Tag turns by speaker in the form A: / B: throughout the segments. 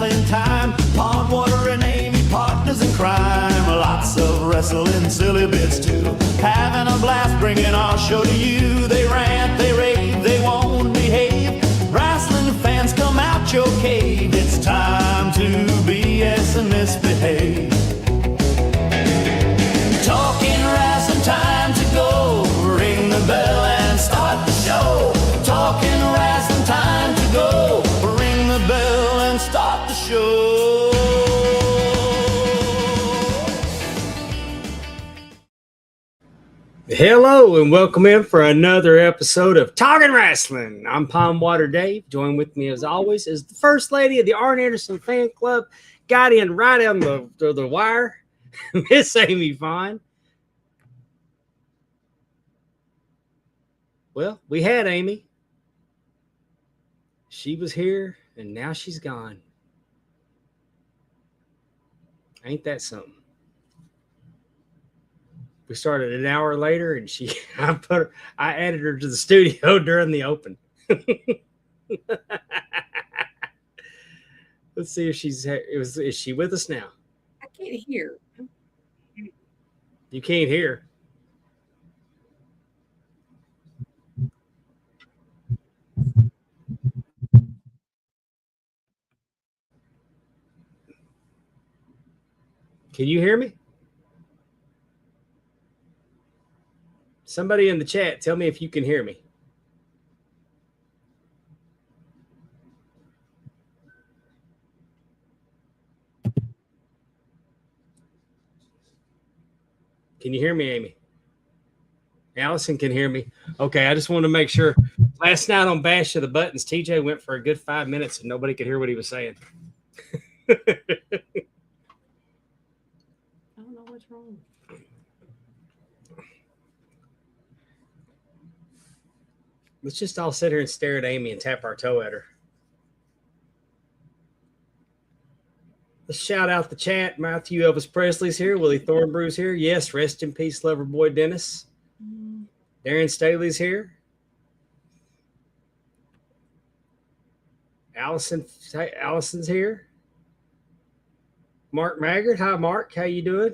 A: wrestling time. Pond Water and Amy, partners in crime. Lots of wrestling, silly bits too. Having a blast bringing our show to you. They rant, they rave, they won't behave. Wrestling fans, come out your cave. It's time to BS and misbehave. Talking wrestling, time to go. Ring the bell and start the show. Talking wrestling, time to go. Ring the bell and start the show.
B: Hello and welcome in for another episode of Talking Wrestling. I'm Pond Water Dave. Joined with me as always is the First Lady of the Arn Anderson fan club. Got in right on the wire, Miss Amy Vaughn. Well, we had Amy. She was here and now she's gone. Ain't that something? We started an hour later, and I added her to the studio during the open. Let's see if is she with us now?
C: I can't hear.
B: You can't hear. Can you hear me? Somebody in the chat, tell me if you can hear me. Can you hear me, Amy? Allison can hear me. Okay, I just wanted to make sure. Last night on Bash of the Buttons, TJ went for a good 5 minutes and nobody could hear what he was saying.
C: I don't know what's wrong.
B: Let's just all sit here and stare at Amy and tap our toe at her. Let's shout out the chat. Matthew Elvis Presley's here. Willie Thornbrew's here. Yes, rest in peace, lover boy Dennis. Darren Staley's here. Allison's here. Mark Maggard. Hi, Mark. How you doing?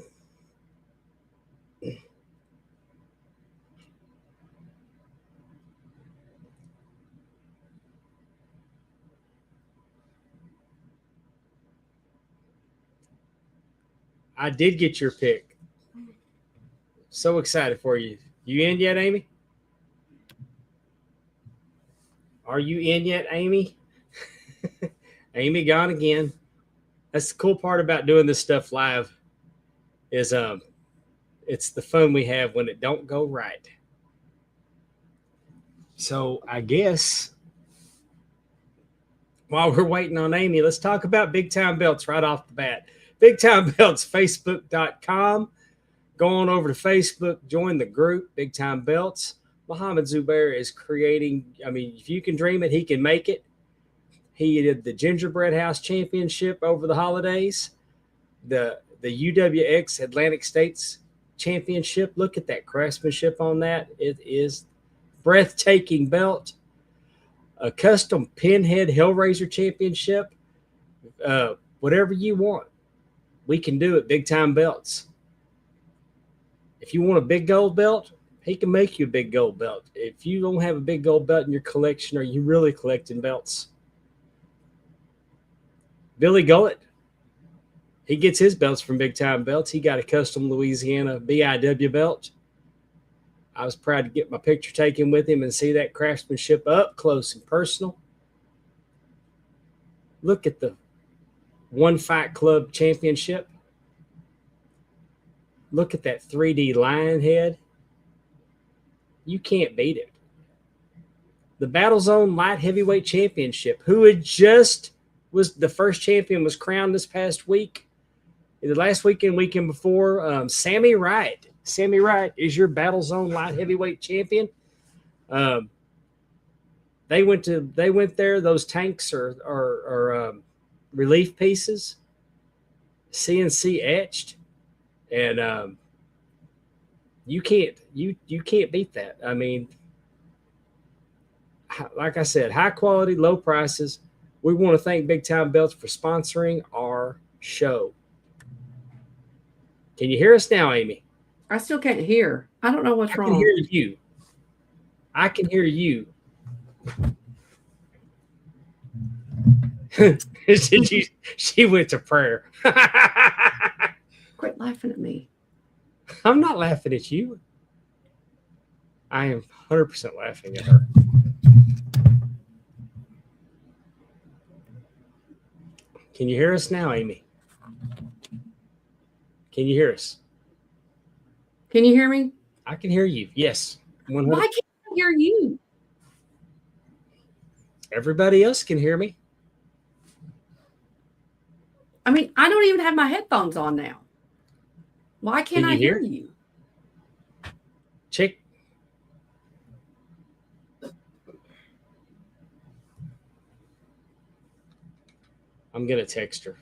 B: I did get your pick. So excited for you. You in yet, Amy? Are you in yet, Amy? Amy gone again. That's the cool part about doing this stuff live is it's the fun we have when it don't go right. So I guess while we're waiting on Amy, let's talk about Big Time Belts right off the bat. Big Time Belts, Facebook.com. Go on over to Facebook, join the group, Big Time Belts. Muhammad Zubair is creating, if you can dream it, he can make it. He did the Gingerbread House Championship over the holidays, the UWX Atlantic States Championship. Look at that craftsmanship on that. It is breathtaking belt. A custom Pinhead Hellraiser Championship. Whatever you want, we can do it. Big Time Belts. If you want a big gold belt, he can make you a big gold belt. If you don't have a big gold belt in your collection, are you really collecting belts? Billy Gullett, he gets his belts from Big Time Belts. He got a custom Louisiana BIW belt. I was proud to get my picture taken with him and see that craftsmanship up close and personal. Look at the One Fight Club Championship. Look at that 3D lion head. You can't beat it. The Battle Zone Light Heavyweight Championship, who had just was the first champion, was crowned this past week. The last weekend before, Sammy Wright. Sammy Wright is your Battle Zone Light Heavyweight Champion. They went there. Those tanks are relief pieces, CNC etched, and you can't beat that. I mean, like I said, high quality, low prices. We want to thank Big Time Belts for sponsoring our show. Can you hear us now, Amy?
C: I still can't hear. I don't know what's
B: I can
C: wrong.
B: hear you. I can hear you. She went to prayer.
C: Quit laughing at me.
B: I'm not laughing at you. I am 100% laughing at her. Can you hear us now, Amy? Can you hear us?
C: Can you hear me?
B: I can hear you. Yes. 100.
C: Why can't I hear you?
B: Everybody else can hear me.
C: I mean, I don't even have my headphones on now. Why can't
B: Can
C: I
B: you
C: hear
B: hear?
C: you?
B: Check. I'm going to text her.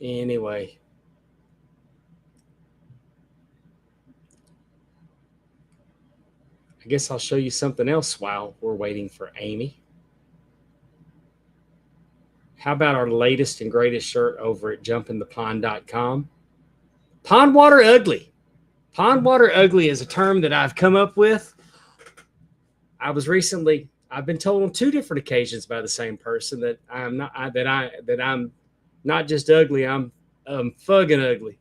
B: Anyway. I guess I'll show you something else while we're waiting for Amy. How about our latest and greatest shirt over at jumpinthepond.com? Pond water ugly. Pond water ugly is a term that I've come up with. I've been told on 2 different occasions by the same person that I'm not just ugly, I'm fucking ugly.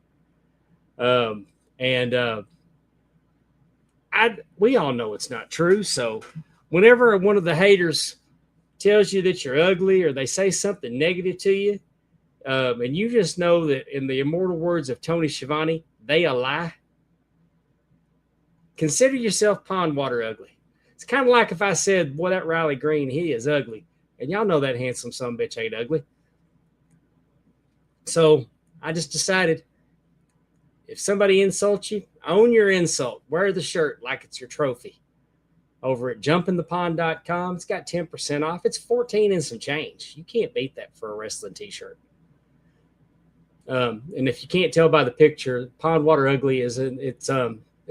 B: We all know it's not true. So whenever one of the haters tells you that you're ugly or they say something negative to you, and you just know that in the immortal words of Tony Schiavone, they a lie, consider yourself pond water ugly. It's kind of like if I said, boy, that Riley Green, he is ugly. And y'all know that handsome son of a bitch ain't ugly. So I just decided, if somebody insults you, own your insult. Wear the shirt like it's your trophy. Over at jumpinthepond.com, it's got 10% off. It's $14 and some change. You can't beat that for a wrestling t-shirt. And if you can't tell by the picture, Pond Water Ugly it's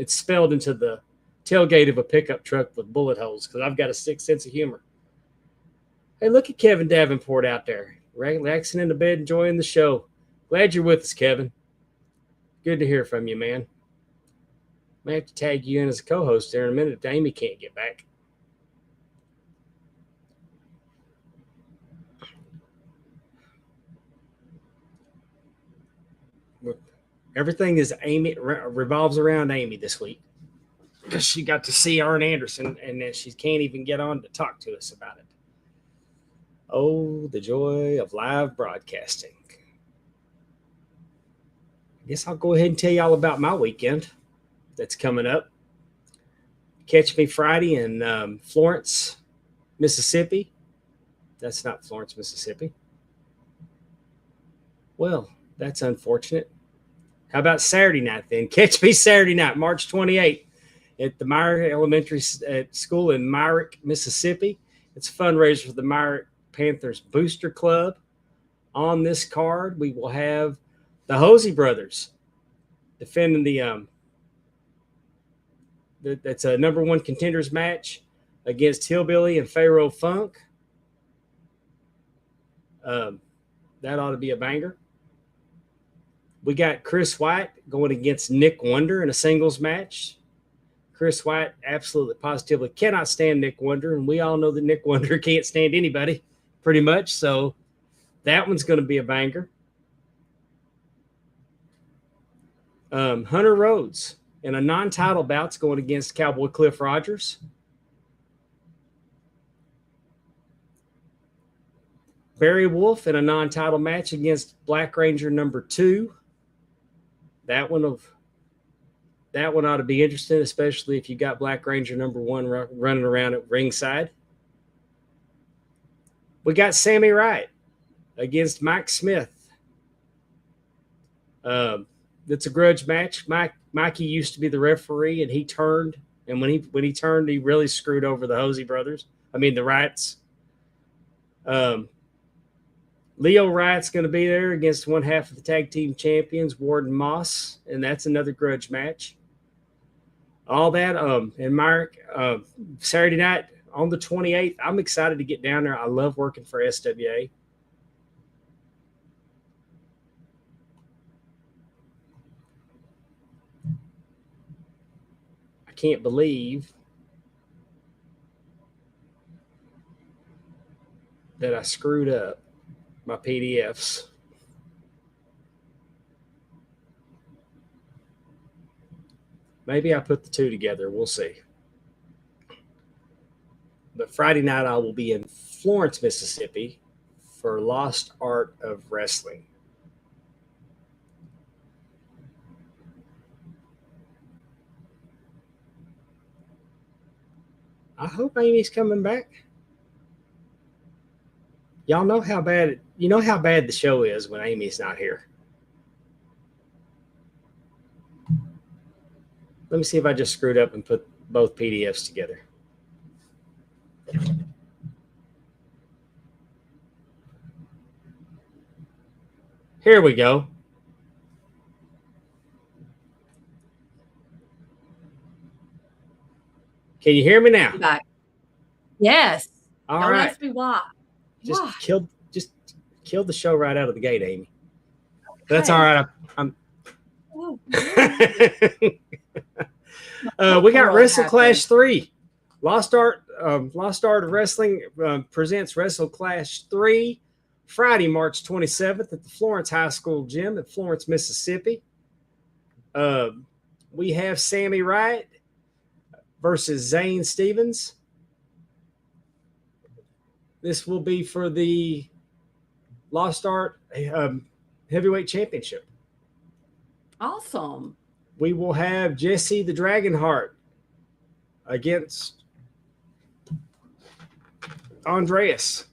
B: spelled into the tailgate of a pickup truck with bullet holes because I've got a sick sense of humor. Hey, look at Kevin Davenport out there, relaxing in the bed, enjoying the show. Glad you're with us, Kevin. Good to hear from you, man. May have to tag you in as a co-host there in a minute if Amy can't get back. Everything is Amy, revolves around Amy this week because she got to see Arn Anderson and then she can't even get on to talk to us about it. Oh, the joy of live broadcasting. I guess I'll go ahead and tell you all about my weekend that's coming up. Catch me Friday in Florence, Mississippi. That's not Florence, Mississippi. Well, that's unfortunate. How about Saturday night then? Catch me Saturday night, March 28th at the Myrick Elementary School in Myrick, Mississippi. It's a fundraiser for the Myrick Panthers Booster Club. On this card, we will have the Hosey brothers defending that's a number 1 contenders match against Hillbilly and Pharaoh Funk. That ought to be a banger. We got Chris White going against Nick Wonder in a singles match. Chris White absolutely positively cannot stand Nick Wonder, and we all know that Nick Wonder can't stand anybody pretty much. So that one's going to be a banger. Hunter Rhodes in a non-title bout's going against Cowboy Cliff Rogers. Barry Wolf in a non-title match against Black Ranger number 2. That one ought to be interesting, especially if you got Black Ranger number 1 running around at ringside. We got Sammy Wright against Mike Smith. That's a grudge match. Mikey used to be the referee, and he turned. And when he turned, he really screwed over the Hosey brothers. I mean, the Wrights. Leo Wright's going to be there against one half of the tag team champions, Ward and Moss, and that's another grudge match. All that, and Mark, Saturday night on the 28th, I'm excited to get down there. I love working for SWA. I can't believe that I screwed up my PDFs. Maybe I put the two together. We'll see. But Friday night, I will be in Florence, Mississippi for Lost Art of Wrestling. I hope Amy's coming back. Y'all know how bad the show is when Amy's not here. Let me see if I just screwed up and put both PDFs together. Here we go. Can you hear me now?
C: Back. Yes.
B: All
C: Don't
B: right.
C: ask me why.
B: Just
C: Why?
B: killed the show right out of the gate, Amy. That's all right. I'm
C: Oh,
B: we got
C: What
B: Wrestle
C: happened?
B: Clash 3. Lost Art of Wrestling presents Wrestle Clash 3 Friday, March 27th at the Florence High School Gym in Florence, Mississippi. We have Sammy Wright versus Zane Stevens. This will be for the Lost Art Heavyweight Championship.
C: awesome.
B: We will have Jesse the Dragonheart against Andreas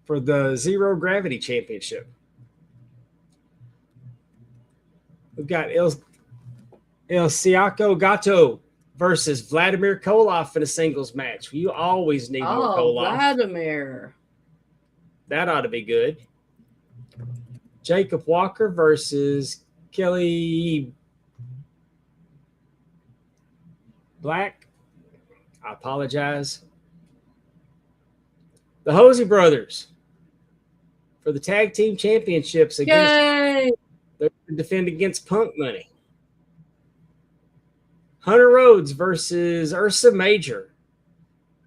B: for the Zero Gravity Championship. We've got El Siaco Gato versus Vladimir Koloff in a singles match. You always need more
C: Oh,
B: Koloff.
C: Vladimir.
B: That ought to be good. Jacob Walker versus Kelly Black. I apologize. The Hosey Brothers for the tag team championships against
C: Yay!
B: they're to defend against Punk Money. Hunter Rhodes versus Ursa Major.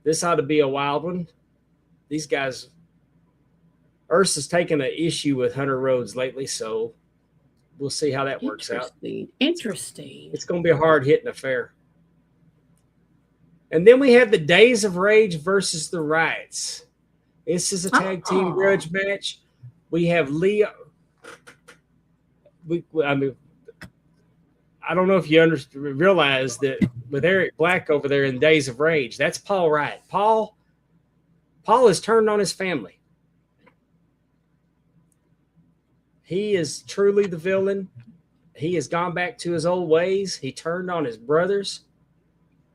B: This ought to be a wild one. These guys, Ursa's taken an issue with Hunter Rhodes lately, so we'll see how that works out.
C: Interesting.
B: It's going to be a hard-hitting affair. And then we have the Days of Rage versus the Riots. This is a tag team grudge match. We have Leo. I don't know if you realize that with Eric Black over there in Days of Rage, that's Paul Wright. Paul has turned on his family. He is truly the villain. He has gone back to his old ways. He turned on his brothers.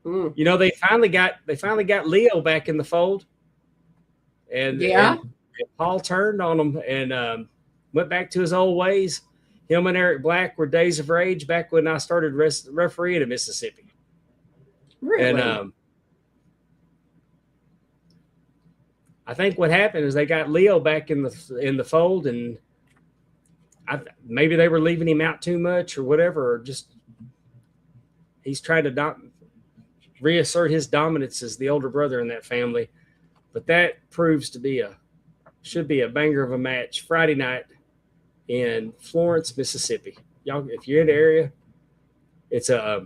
B: You know, they finally got Leo back in the fold. And Paul turned on him and went back to his old ways. Him and Eric Black were Days of Rage back when I started refereeing in Mississippi.
C: Really?
B: And I think what happened is they got Leo back in the fold, and maybe they were leaving him out too much or whatever, or just he's trying to reassert his dominance as the older brother in that family. But that proves to should be a banger of a match Friday night in Florence, Mississippi. Y'all, if you're in the area, it's a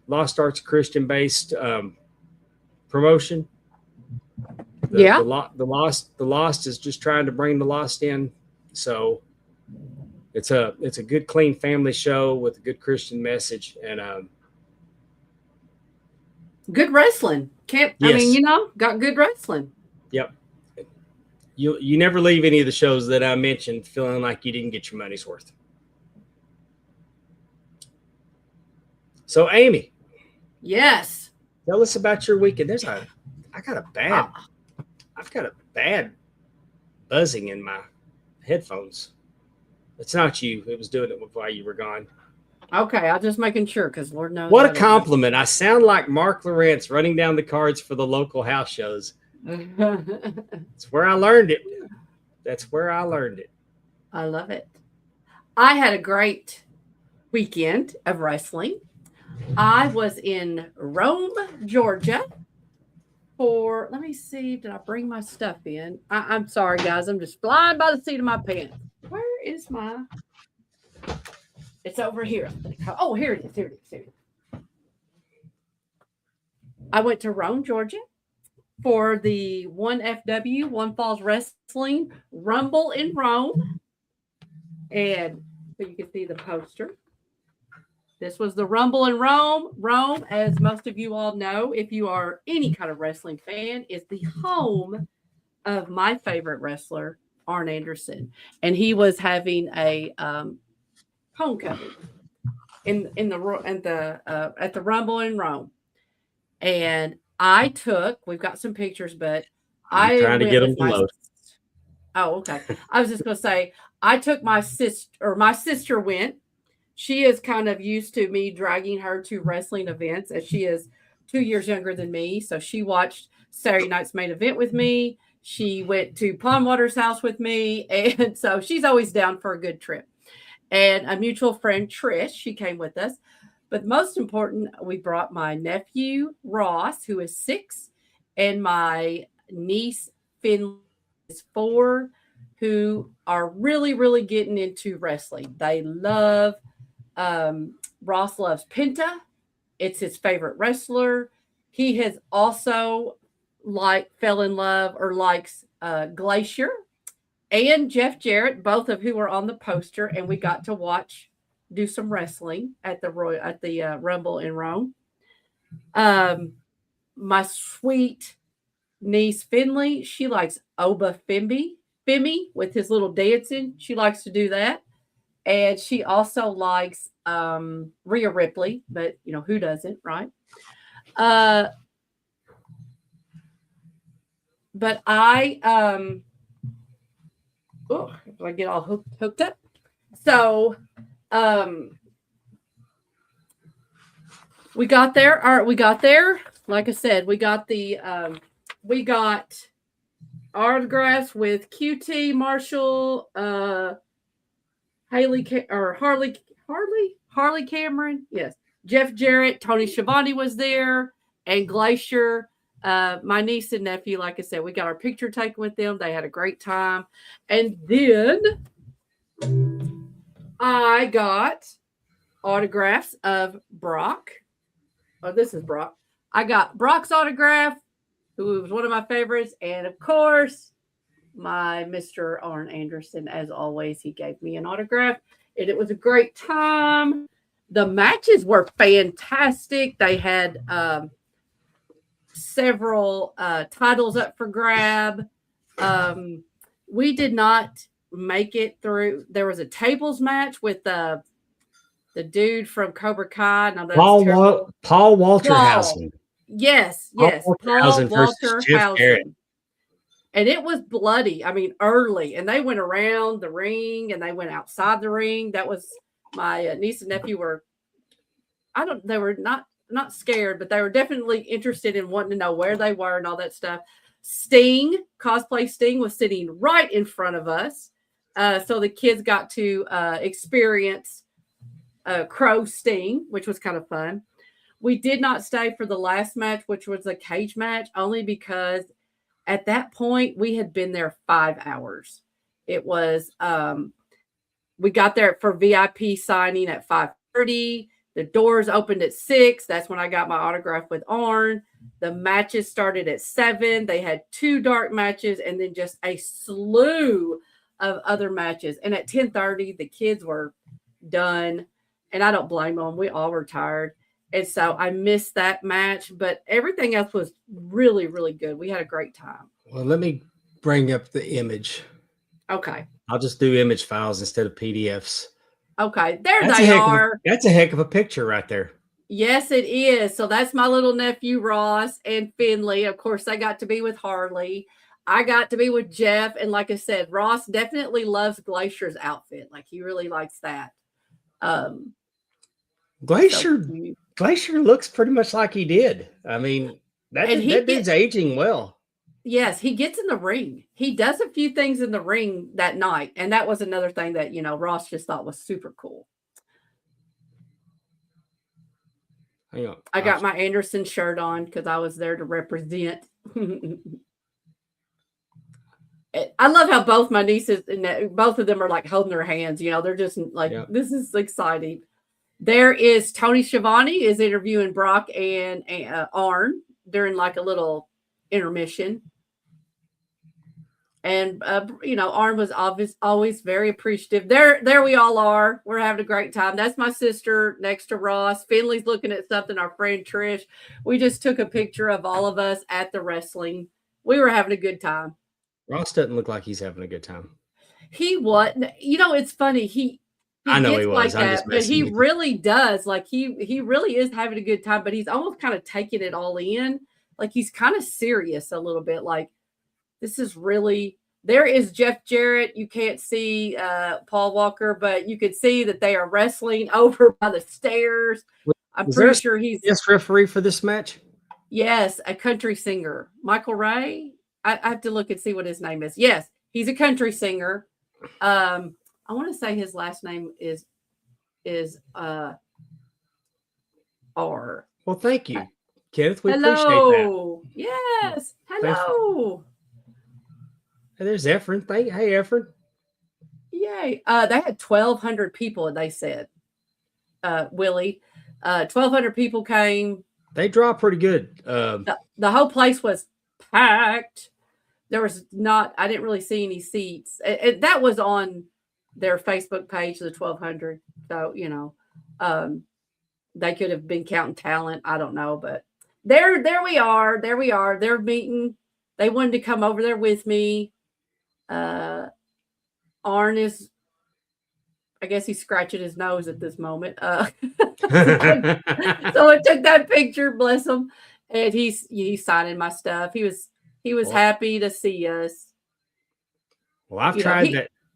B: Lost Arts Christian-based promotion. The Lost is just trying to bring the Lost in. So it's a good, clean family show with a good Christian message and
C: good wrestling. I mean, got good wrestling.
B: Yep. You never leave any of the shows that I mentioned feeling like you didn't get your money's worth. So, Amy.
C: Yes.
B: Tell us about your weekend. I've got a bad buzzing in my headphones. It's not you. It was doing it while you were gone.
C: Okay, I'm just making sure because Lord knows.
B: What a compliment. I sound like Mark Lawrence running down the cards for the local house shows. It's where I learned it. That's where I learned it.
C: I love it. I had a great weekend of wrestling. I was in Rome, Georgia for, let me see, did I bring my stuff in? I'm sorry, guys. I'm just flying by the seat of my pants. Where is my, it's over here. Oh, here it is. Here it is. Here it is. I went to Rome, Georgia for the 1FW, One Falls Wrestling Rumble in Rome. And so you can see the poster. This was the Rumble in Rome. Rome, as most of you all know, if you are any kind of wrestling fan, is the home of my favorite wrestler, Arn Anderson. And he was having a homecoming at the Rumble in Rome. And we've got some pictures, but
B: I'm trying to get them to load.
C: Oh, okay. I was just going to say, I took my sister went. She is kind of used to me dragging her to wrestling events as she is 2 years younger than me. So she watched Saturday night's main event with me. She went to Pondwater's house with me. And so she's always down for a good trip. And a mutual friend, Trish, she came with us. But most important, we brought my nephew, Ross, who is 6, and my niece, Finn, is 4, who are really, really getting into wrestling. They love, Ross loves Penta. It's his favorite wrestler. He has also fell in love or likes Glacier and Jeff Jarrett, both of who are on the poster, and we got to do some wrestling at the Rumble in Rome. My sweet niece Finley, she likes Oba Fimmy with his little dancing. She likes to do that. And she also likes Rhea Ripley, but who doesn't, right? But I I get all hooked up. So we got there. All right, we got there. Like I said, we got autographs with QT, Marshall, Harley Cameron. Yes. Jeff Jarrett, Tony Schiavone was there, and Glacier. My niece and nephew, like I said, we got our picture taken with them. They had a great time. And then I got autographs of Brock. Oh, this is Brock. I got Brock's autograph, who was one of my favorites. And of course, my Mr. Arn Anderson, as always, he gave me an autograph. And it was a great time. The matches were fantastic. They had several titles up for grab. We did not make it through. There was a tables match with the dude from Cobra Kai.
B: Paul Walterhausen.
C: Yes. Paul Walterhausen. And it was bloody. I mean, early. And they went around the ring and they went outside the ring. That was my niece and nephew they were not scared, but they were definitely interested in wanting to know where they were and all that stuff. Cosplay Sting was sitting right in front of us. So the kids got to experience Crow Sting, which was kind of fun. We did not stay for the last match, which was a cage match, only because at that point we had been there 5 hours. It was, we got there for VIP signing at 5:30. The doors opened at 6. That's when I got my autograph with Arn. The matches started at 7. They had 2 dark matches and then just a slew of other matches. And at 10:30, the kids were done. And I don't blame them. We all were tired. And so I missed that match. But everything else was really, really good. We had a great time.
B: Well, let me bring up the image.
C: Okay.
B: I'll just do image files instead of PDFs.
C: Okay, they are.
B: That's a heck of a picture right there.
C: Yes, it is. So that's my little nephew, Ross, and Finley. Of course, they got to be with Harley. I got to be with Jeff, and like I said, Ross definitely loves Glacier's outfit. Like he really likes that.
B: Glacier looks pretty much like he did. I mean, that dude's aging well.
C: Yes, he gets in the ring. He does a few things in the ring that night, and that was another thing that Ross just thought was super cool.
B: Hang on.
C: I got my Anderson shirt on because I was there to represent. I love how both my nieces and both of them are like holding their hands. They're just like, This is exciting. There is Tony Schiavone is interviewing Brock and Arn during like a little intermission. And, Arn was always very appreciative. There we all are. We're having a great time. That's my sister next to Ross. Finley's looking at something. Our friend Trish. We just took a picture of all of us at the wrestling. We were having a good time.
B: Ross doesn't look like he's having a good time.
C: He wasn't. It's funny.
B: I know he was.
C: Like that, but he really does. Like he really is having a good time, but he's almost kind of taking it all in. Like he's kind of serious a little bit. Like this is really. There is Jeff Jarrett. You can't see Paul Walker, but you could see that they are wrestling over by the stairs. I'm pretty sure he's
B: referee for this match.
C: Yes, a country singer, Michael Ray. I have to look and see what his name is. Yes, he's a country singer. I want to say his last name is R.
B: Well, thank you, Kenneth. We
C: appreciate
B: that.
C: Yes. Hello.
B: Hey, there's Efren. Hey, Efren.
C: Yay. They had 1,200 people, they said. Willie. 1,200 people came.
B: They draw pretty good.
C: The whole place was packed. There was I didn't really see any seats. That was on their Facebook page, the 1,200. So, they could have been counting talent. I don't know, but there we are. There we are. They're meeting. They wanted to come over there with me. Arn is, I guess he's scratching his nose at this moment. So I took that picture, bless him. And he's signing my stuff. He was happy to see us.
B: Well,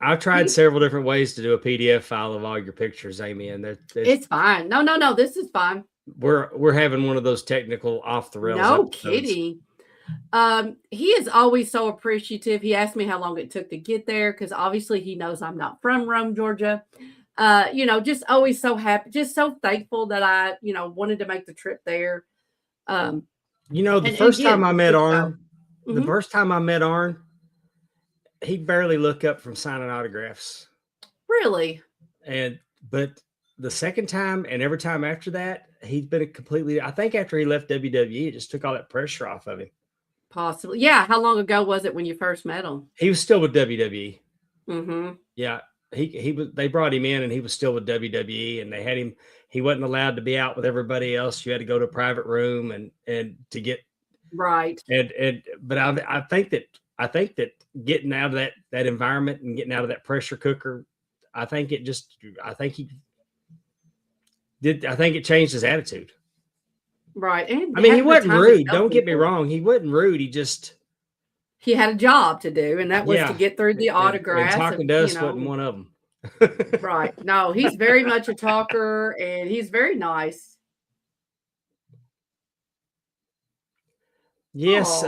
B: I've tried several different ways to do a PDF file of all your pictures, Amy, and
C: it's fine. No, this is fine.
B: We're having one of those technical off the rails.
C: No kidding. He is always so appreciative. He asked me how long it took to get there because obviously he knows I'm not from Rome, Georgia. Just always so happy, just so thankful that I, wanted to make the trip there.
B: The first time I met Arn, he barely looked up from signing autographs.
C: Really?
B: But the second time and every time after that, he's been I think after he left WWE, it just took all that pressure off of him.
C: Possibly. Yeah. How long ago was it when you first met him?
B: He was still with WWE.
C: Mm-hmm.
B: Yeah. They brought him in and he was still with WWE, and they had him. He wasn't allowed to be out with everybody else. You had to go to a private room and to get
C: right.
B: But I think that getting out of that environment and getting out of that pressure cooker, I think it changed his attitude.
C: Right. And
B: I mean, he wasn't rude. Don't get me wrong. He wasn't rude.
C: He had a job to do, and that was to get through the autographs.
B: And talking to us wasn't one of them.
C: Right. No, he's very much a talker, and he's very nice.
B: Yes.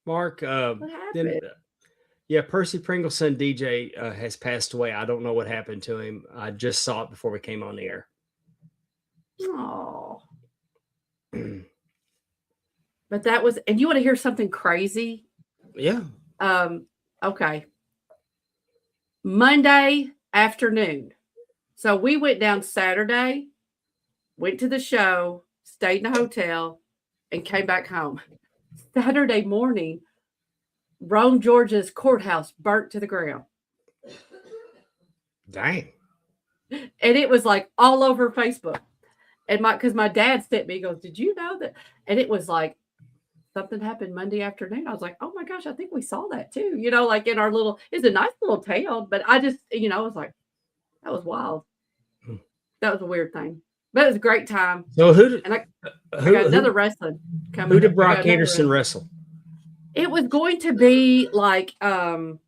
B: Mark,
C: what happened?
B: Percy Pringle's son, DJ, has passed away. I don't know what happened to him. I just saw it before we came on the air.
C: Oh. But that was, and you want to hear something crazy?
B: Yeah.
C: Okay. Monday afternoon. So we went down Saturday, went to the show, stayed in a hotel, and came back home. Saturday morning, Rome, Georgia's courthouse burnt to the ground.
B: Dang.
C: And it was like all over Facebook. And because my dad sent me, he goes, "Did you know that?" And it was like, something happened Monday afternoon. I was like, oh my gosh, I think we saw that too. Like in our it's a nice little town, but I just, I was like, that was wild. That was a weird thing, but it was a great time.
B: So
C: I got another wrestling coming.
B: Who did Brock Anderson wrestle?
C: It was going to be like it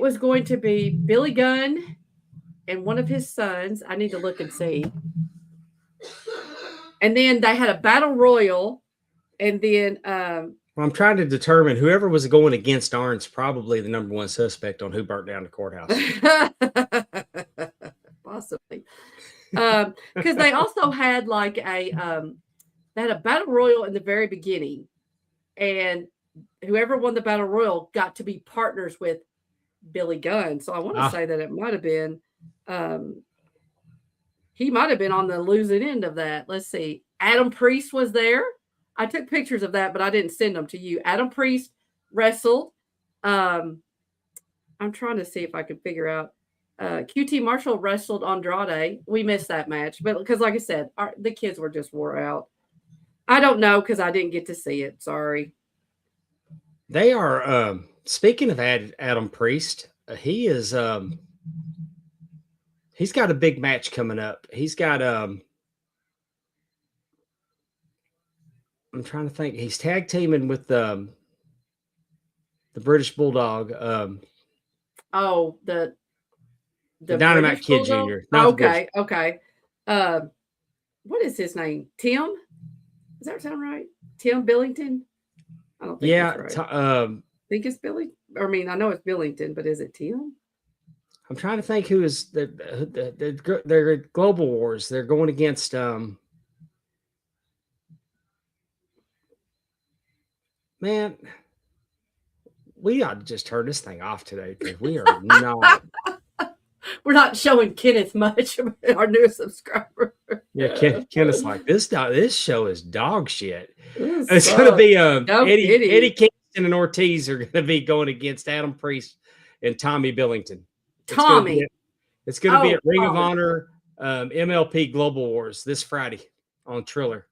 C: was going to be Billy Gunn and one of his sons. I need to look and see. And then they had a battle royal, and then
B: I'm trying to determine whoever was going against Arn's probably the number one suspect on who burnt down the courthouse.
C: Possibly. Because they also had like they had a battle royal in the very beginning, and whoever won the battle royal got to be partners with Billy Gunn. So I want to say that it might have been he might have been on the losing end of that. Let's see. Adam Priest was there. I took pictures of that, but I didn't send them to you. Adam Priest wrestled. I'm trying to see if I can figure out. QT Marshall wrestled Andrade. We missed that match, but because, like I said, the kids were just wore out. I don't know because I didn't get to see it. Sorry.
B: They are speaking of Adam Priest. He is he's got a big match coming up. He's got I'm trying to think. He's tag teaming with the British Bulldog.
C: The
B: Dynamite Kid Jr.
C: Okay. What is his name? Tim? Does that sound right? Tim Billington? I don't think that's right. I think it's Billy. I mean, I know it's Billington, but is it Tim?
B: I'm trying to think who is they're Global Wars. They're going against man. We ought to just turn this thing off today because we are not.
C: We're not showing Kenneth much, our new subscriber.
B: Yeah, Kenneth's like, this show is dog shit. It's going to be Eddie Kingston and Ortiz are going to be going against Adam Priest and Tommy Billington. It's going to be at Ring of Honor MLP Global Wars this Friday on Triller.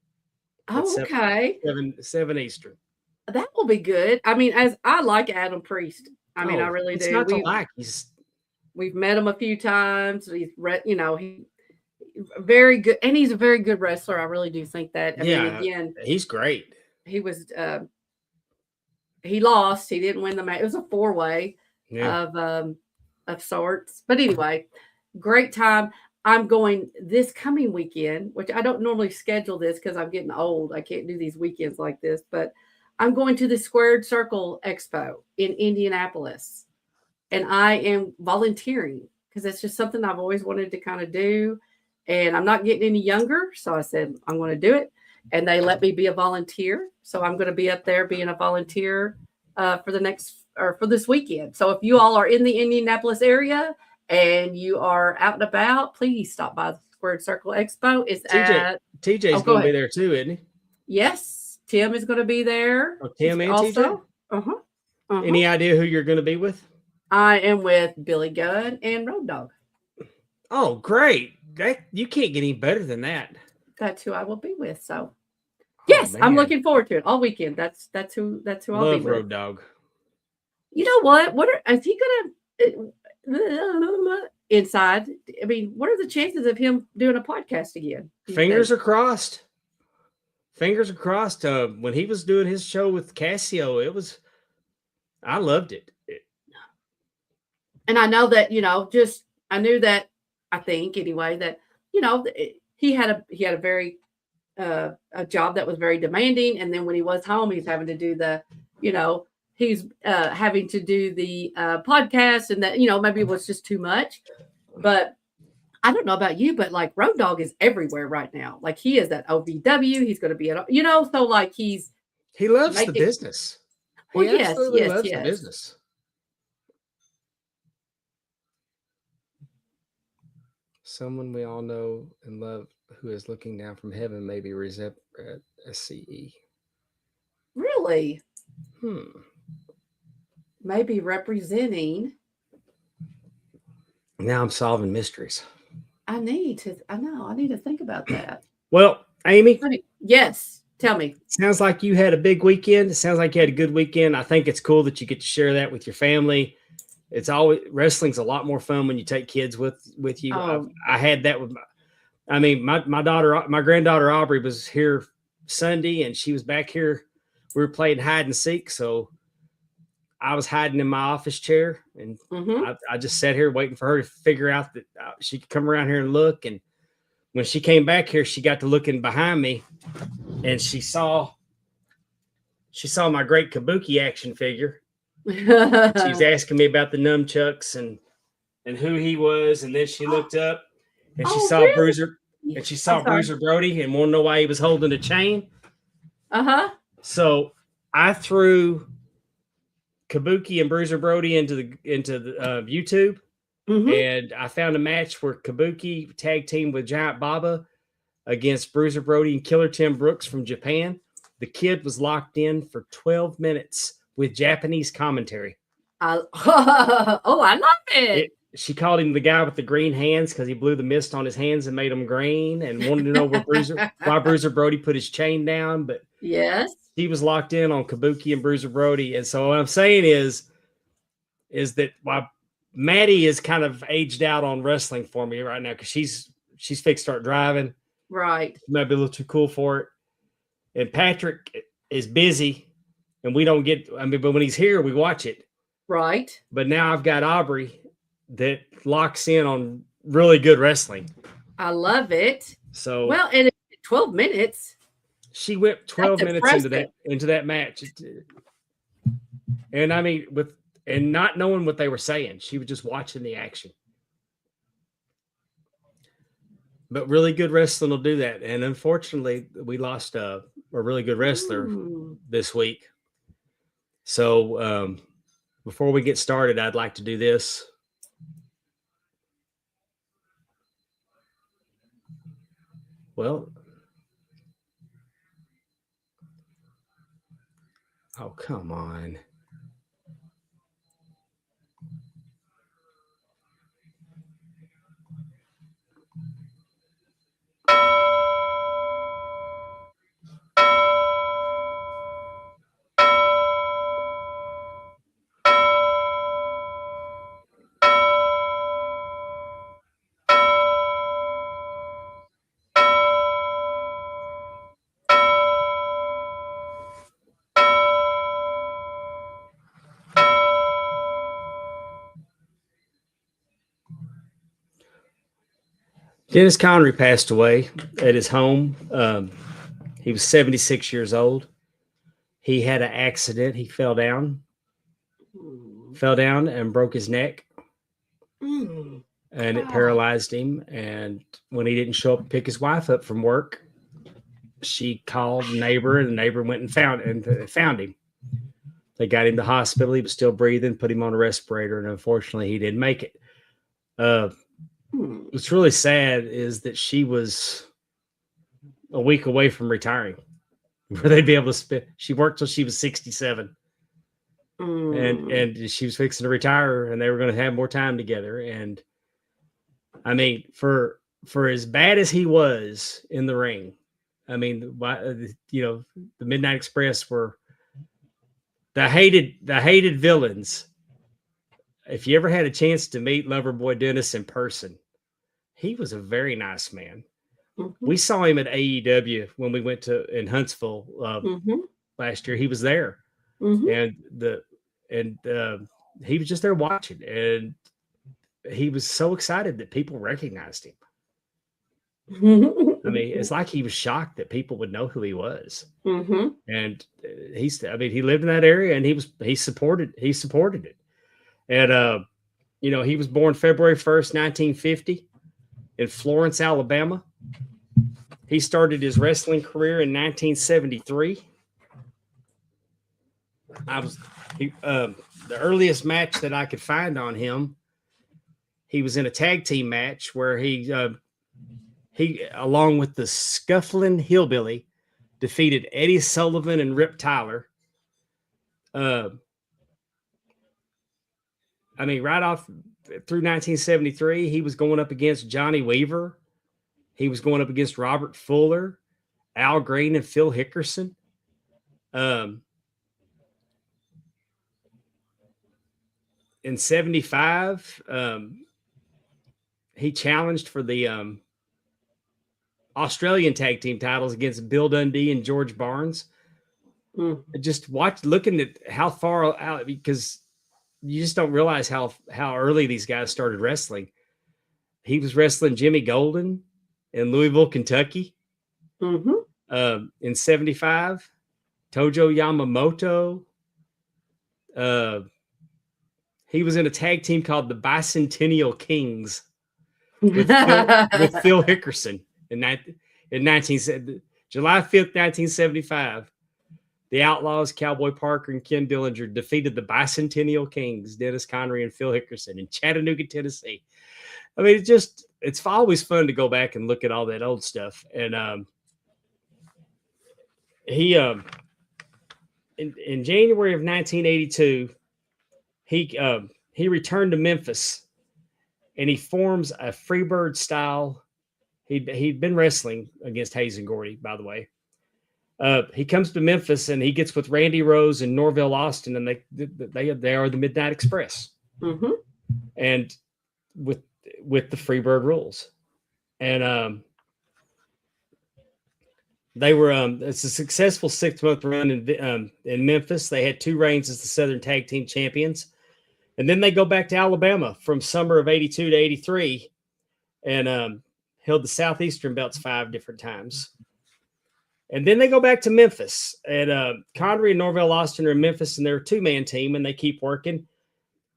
C: Okay.
B: 7 Eastern.
C: That will be good. I mean, as I like Adam Priest. I mean, I really do.
B: Not to like.
C: We've met him a few times. He's very good, and he's a very good wrestler. I really do think that. I mean, again,
B: he's great.
C: He was. He lost. He didn't win the match. It was a 4-way of sorts. But anyway, great time. I'm going this coming weekend, which I don't normally schedule this because I'm getting old. I can't do these weekends like this, but I'm going to the Squared Circle Expo in Indianapolis. And I am volunteering because it's just something I've always wanted to kind of do. And I'm not getting any younger. So I said, I'm going to do it. And they let me be a volunteer. So I'm going to be up there being a volunteer for this weekend. So if you all are in the Indianapolis area and you are out and about, please stop by the Squared Circle Expo. It's
B: TJ's going to be there too, isn't he?
C: Yes. Tim is going to be there.
B: Oh, Tim and
C: also.
B: TJ? Any idea who you're going to be with?
C: I am with Billy Gunn and Road Dogg.
B: Oh, great. You can't get any better than that.
C: That's who I will be with. So yes, I'm looking forward to it all weekend. That's who I'll be with.
B: Love Road Dogg.
C: You know what? Is he gonna inside? I mean, what are the chances of him doing a podcast again?
B: Fingers are crossed. Fingers are crossed. When he was doing his show with Casio, I loved it.
C: And I know that, I knew that, I think anyway, that, he had a very, a job that was very demanding. And then when he was home, he's having to do he's having to do the podcast, and that, maybe it was just too much. But I don't know about you, but like Road Dogg is everywhere right now. Like he is at OVW. He's going to be at, so like he
B: loves the business.
C: Well,
B: he absolutely loves the business. Someone we all know and love who is looking down from heaven, maybe SCE.
C: Really? Maybe representing.
B: Now I'm solving mysteries.
C: I need to think about that.
B: Well, Amy.
C: Yes. Tell me.
B: Sounds like you had a big weekend. It sounds like you had a good weekend. I think it's cool that you get to share that with your family. It's always, wrestling's a lot more fun when you take kids with you.
C: Oh.
B: I had that with my granddaughter Aubrey was here Sunday, and she was back here we were playing hide and seek. So I was hiding in my office chair, and I just sat here waiting for her to figure out that she could come around here and look. And when she came back here, she got to looking behind me, and she saw my great Kabuki action figure. She's asking me about the nunchucks and who he was, and then she looked up and she saw really? Bruiser, and she saw Bruiser Brody, and want to know why he was holding a chain. So I threw Kabuki and Bruiser Brody into the YouTube, and I found a match where Kabuki tag teamed with Giant Baba against Bruiser Brody and Killer Tim Brooks from Japan. The kid was locked in for 12 minutes with Japanese commentary.
C: I love it.
B: She called him the guy with the green hands because he blew the mist on his hands and made them green, and wanted to know why Bruiser Brody put his chain down. But
C: yes,
B: he was locked in on Kabuki and Bruiser Brody. And so what I'm saying is that while Maddie is kind of aged out on wrestling for me right now, because she's fixed to start driving.
C: Right.
B: She might be a little too cool for it. And Patrick is busy, and we don't get, but when he's here, we watch it.
C: Right.
B: But now I've got Aubrey that locks in on really good wrestling.
C: I love it.
B: So
C: well, and 12 minutes.
B: She went 12 minutes into that match. And I mean, and not knowing what they were saying, she was just watching the action. But really good wrestling will do that. And unfortunately, we lost a really good wrestler this week. So before we get started, I'd like to do this. Well, oh, come on. Dennis Condrey passed away at his home. He was 76 years old. He had an accident. He fell down and broke his neck. And it paralyzed him. And when he didn't show up to pick his wife up from work, she called a neighbor, and the neighbor went and found him. They got him to the hospital. He was still breathing, put him on a respirator, and unfortunately he didn't make it. What's really sad is that she was a week away from retiring, where they'd be able to spend. She worked till she was 67, and she was fixing to retire, and they were going to have more time together. And I mean, for as bad as he was in the ring, I mean, the Midnight Express were the hated villains. If you ever had a chance to meet Loverboy Dennis in person, he was a very nice man. We saw him at AEW when we went in Huntsville last year. He was there, and he was just there watching, and he was so excited that people recognized him. I mean, it's like he was shocked that people would know who he was. And he lived in that area, and he supported it. And he was born February 1st, 1950 in Florence, Alabama. He started his wrestling career in 1973. The earliest match that I could find on him, he was in a tag team match where he along with the Scuffling Hillbilly, defeated Eddie Sullivan and Rip Tyler. Right off through 1973, he was going up against Johnny Weaver. He was going up against Robert Fuller, Al Green, and Phil Hickerson. In 75, he challenged for the Australian tag team titles against Bill Dundee and George Barnes. Just looking at how far out, because you just don't realize how early these guys started wrestling. He was wrestling Jimmy Golden in Louisville, Kentucky, in '75. Tojo Yamamoto. He was in a tag team called the Bicentennial Kings with Phil Hickerson in July 5th, 1975. The Outlaws, Cowboy Parker, and Ken Dillinger defeated the Bicentennial Kings, Dennis Condrey and Phil Hickerson, in Chattanooga, Tennessee. I mean, it's always fun to go back and look at all that old stuff. And he in January of 1982, he returned to Memphis, and he forms a Freebird style. He'd been wrestling against Hayes and Gordy, by the way. He comes to Memphis, and he gets with Randy Rose and Norville Austin, and they are the Midnight Express, and with the Freebird rules, and they were it's a successful 6-month run in Memphis. They had 2 reigns as the Southern Tag Team Champions, and then they go back to Alabama from summer of '82 to '83, and held the Southeastern belts 5 different times. And then they go back to Memphis, and Condrey and Norville Austin are in Memphis, and they're a 2-man team, and they keep working.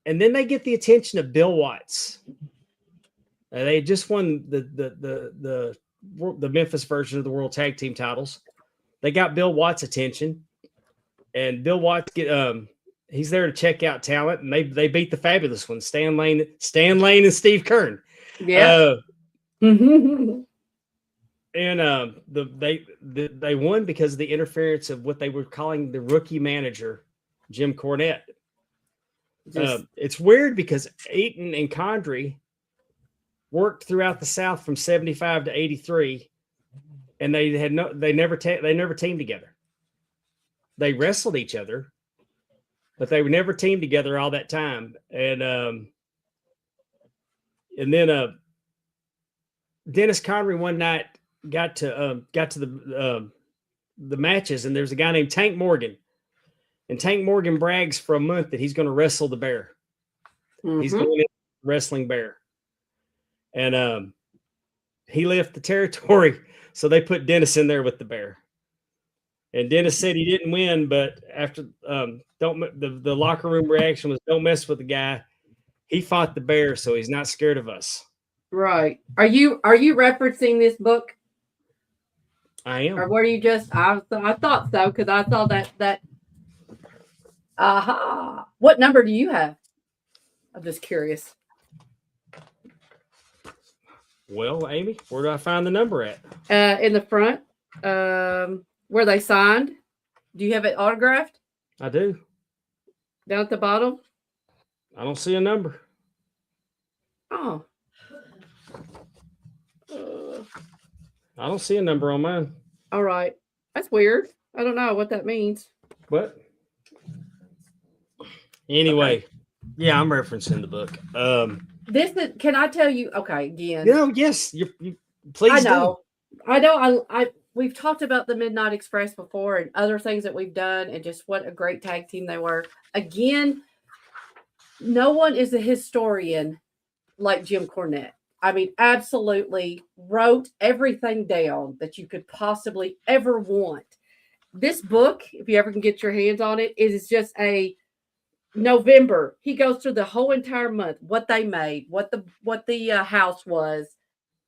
B: And then they get the attention of Bill Watts. They had just won the Memphis version of the World Tag Team titles. They got Bill Watts' attention, and Bill Watts he's there to check out talent, and they beat the fabulous ones, Stan Lane, and Steve Kern.
C: Yeah.
B: And they won because of the interference of what they were calling the rookie manager, Jim Cornette. It's weird because Eaton and Condrey worked throughout the South from '75 to '83, and they never teamed together. They wrestled each other, but they were never teamed together all that time. And then Dennis Condrey one night got to the matches, and there's a guy named Tank Morgan, and Tank Morgan brags for a month that he's going to wrestle the Bear. He's going to wrestling Bear, and he left the territory, so they put Dennis in there with the Bear. And Dennis said he didn't win, but after the locker room reaction was, "Don't mess with the guy. He fought the Bear, so he's not scared of us." Right.
C: Are you referencing this book?
B: I am.
C: Or were you just? I thought so, because I saw that. Aha! What number do you have? I'm just curious.
B: Well, Amy, where do I find the number at?
C: In the front, where they signed. Do you have it autographed?
B: I do.
C: Down at the bottom?
B: I don't see a number.
C: Oh.
B: I don't see a number on mine.
C: All right. That's weird. I don't know what that means.
B: What? Anyway, yeah, I'm referencing the book.
C: This is, can I tell you? Okay, again.
B: Yes, you please.
C: I know. I we've talked about the Midnight Express before and other things that we've done, and just what a great tag team they were. Again, no one is a historian like Jim Cornette. I mean, absolutely wrote everything down that you could possibly ever want. This book, if you ever can get your hands on it, is just a November. He goes through the whole entire month, what they made, what the house was.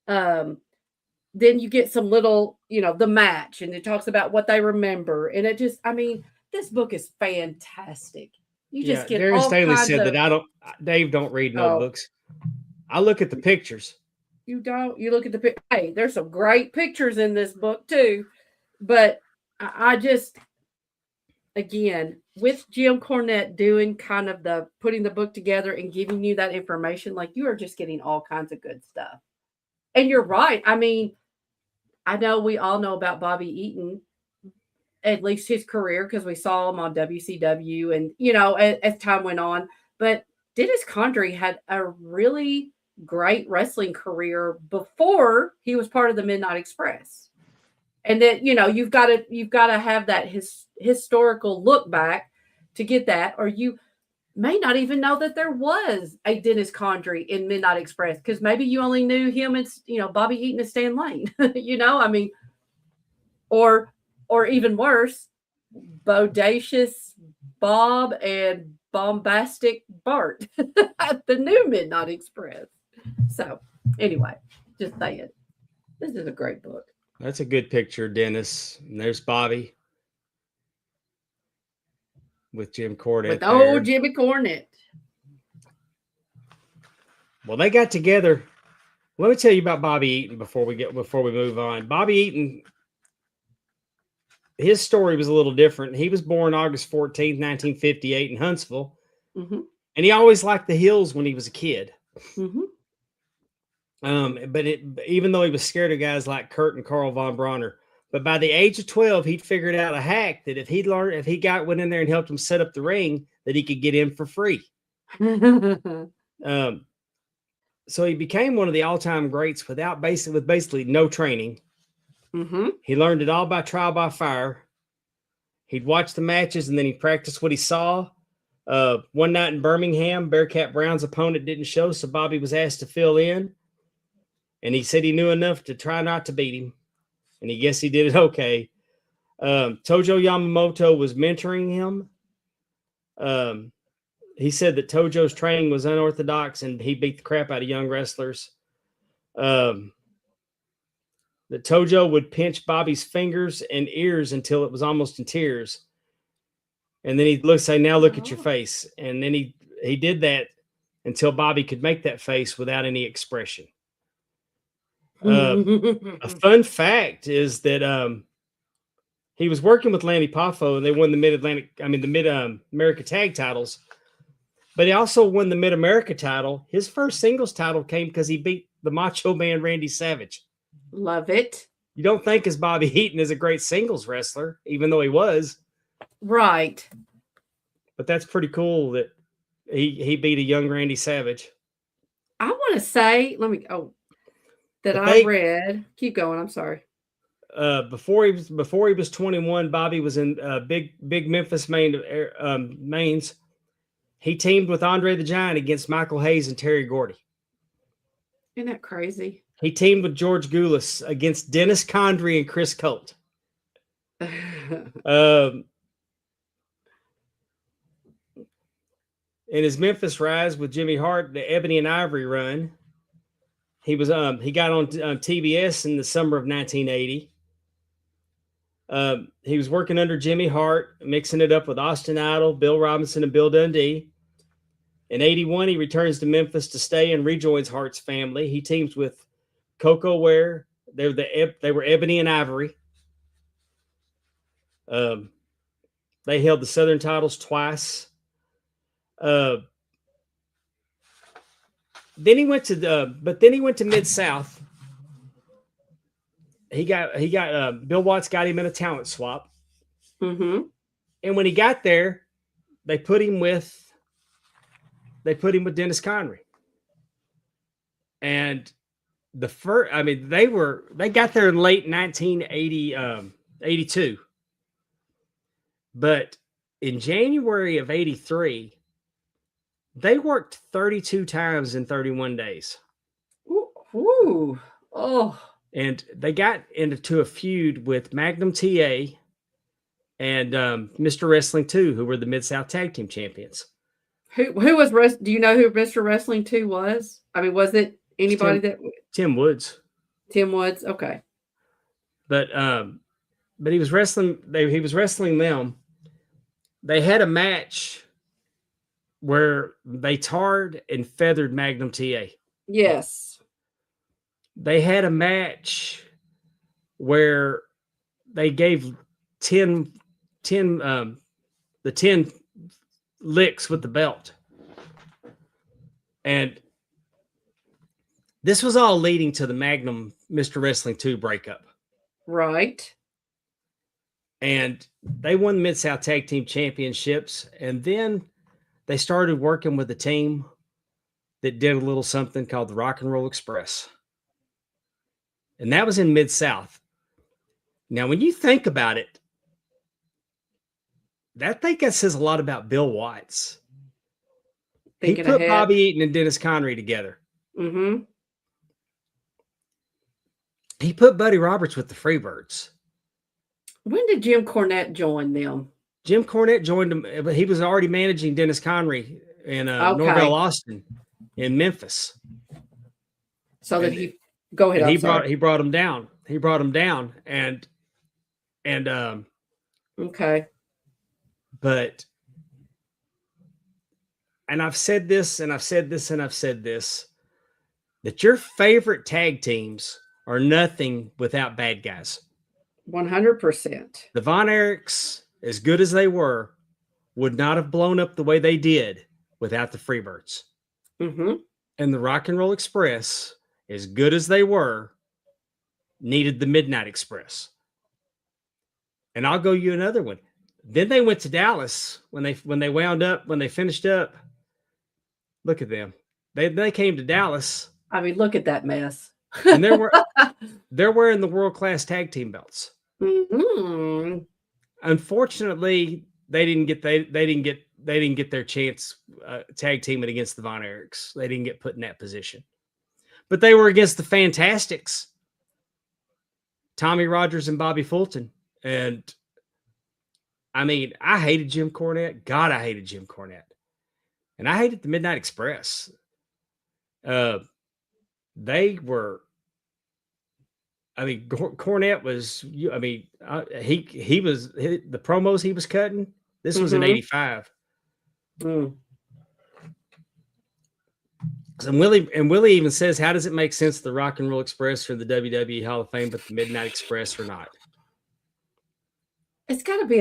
C: Then you get some little, the match, and it talks about what they remember. And it just, I mean, this book is fantastic. You just get
B: Darren
C: all
B: Staley
C: kinds
B: said
C: of,
B: that Dave don't read notebooks. I look at the pictures.
C: You don't. You look at the hey, there's some great pictures in this book too. But I just, again, with Jim Cornette doing kind of the putting the book together and giving you that information, like, you are just getting all kinds of good stuff. And you're right. I mean, I know we all know about Bobby Eaton, at least his career, because we saw him on WCW and, as time went on. But Dennis Condrey had a really great wrestling career before he was part of the Midnight Express. And then, you've got to have that historical look back to get that, or you may not even know that there was a Dennis Condrey in Midnight Express, because maybe you only knew him and, Bobby Eaton and Stan Lane, or even worse, Bodacious Bob and Bombastic Bart at the new Midnight Express. So anyway, just saying, this is a great book.
B: That's a good picture, Dennis. And there's Bobby with Jim Cornette.
C: With old Jimmy Cornette.
B: Well, they got together. Let me tell you about Bobby Eaton before we move on. Bobby Eaton, his story was a little different. He was born August 14th, 1958 in Huntsville.
C: Mm-hmm.
B: And he always liked the hills when he was a kid.
C: Mm-hmm.
B: But even though he was scared of guys like Kurt and Carl von Bronner, but by the age of 12, he'd figured out a hack that if he went in there and helped him set up the ring, that he could get in for free. So he became one of the all-time greats with basically no training.
C: Mm-hmm.
B: He learned it all by trial by fire. He'd watch the matches and then he'd practice what he saw. One night in Birmingham, Bearcat Brown's opponent didn't show, so Bobby was asked to fill in. And he said he knew enough to try not to beat him. And he guessed he did it okay. Tojo Yamamoto was mentoring him. He said that Tojo's training was unorthodox and he beat the crap out of young wrestlers. That Tojo would pinch Bobby's fingers and ears until it was almost in tears. And then he'd say, "Now look at your face." And then he did that until Bobby could make that face without any expression. A fun fact is that he was working with Lanny Poffo and they won the Mid-America tag titles. But he also won the Mid-America title. His first singles title came because he beat the Macho Man Randy Savage.
C: Love it.
B: You don't think as Bobby Eaton is a great singles wrestler, even though he was.
C: Right.
B: But that's pretty cool that he beat a young Randy Savage.
C: I want to say, I read. Keep going. I'm sorry.
B: Before he was 21, Bobby was in big Memphis mains. He teamed with Andre the Giant against Michael Hayes and Terry Gordy.
C: Isn't that crazy?
B: He teamed with George Goulas against Dennis Condrey and Chris Colt. In his Memphis rise with Jimmy Hart, the Ebony and Ivory run, he got on TBS in the summer of 1980. He was working under Jimmy Hart, mixing it up with Austin Idol, Bill Robinson, and Bill Dundee. In 81, he returns to Memphis to stay and rejoins Hart's family. He teams with Coco Ware. They were Ebony and Ivory. They held the Southern titles twice. Then he went to Mid-South. He got Bill Watts got him in a talent swap.
C: Mm-hmm. And
B: when he got there, they put him with Dennis Condrey. And they got there in late 1982. But in January of 83, they worked 32 times in 31 days.
C: Ooh. Oh.
B: And they got into a feud with Magnum TA and Mr. Wrestling 2, who were the Mid-South Tag Team Champions.
C: Who was do you know who Mr. Wrestling 2 was? I mean, was it anybody
B: Tim Woods.
C: Tim Woods, okay.
B: But he was wrestling them. They had a match where they tarred and feathered Magnum TA.
C: Yes.
B: They had a match where they gave 10 licks with the belt. And this was all leading to the Magnum Mr. Wrestling 2 breakup.
C: Right.
B: And they won the Mid-South Tag Team Championships. And then they started working with a team that did a little something called the Rock and Roll Express. And that was in Mid-South. Now, when you think about it, that says a lot about Bill Watts. He put Bobby Eaton and Dennis Condrey together.
C: Mm-hmm.
B: He put Buddy Roberts with the Freebirds.
C: When did Jim Cornette join them?
B: Jim Cornette joined him, but he was already managing Dennis Connery in Norvell Austin in Memphis.
C: So that he go ahead.
B: He brought him down. He brought him down, and
C: okay.
B: But and I've said this, and I've said this, and I've said this, that your favorite tag teams are nothing without bad guys.
C: 100%.
B: The Von Erichs, as good as they were, would not have blown up the way they did without the Freebirds.
C: Mm-hmm.
B: And the Rock and Roll Express, as good as they were, needed the Midnight Express. And I'll go you another one. Then they went to Dallas when they finished up. Look at them. They came to Dallas.
C: I mean, look at that mess.
B: And they're wearing the world-class tag team belts.
C: Mm-hmm.
B: Unfortunately, they didn't get their chance tag teaming against the Von Erichs. They didn't get put in that position. But they were against the Fantastics, Tommy Rogers and Bobby Fulton. And I mean, I hated Jim Cornette. God, I hated Jim Cornette. And I hated the Midnight Express. They were, I mean, Cornette was, I mean, he was, the promos he was cutting, this was in 85.
C: Mm.
B: And Willie even says, how does it make sense the Rock and Roll Express or the WWE Hall of Fame, but the Midnight Express are not?
C: It's got to be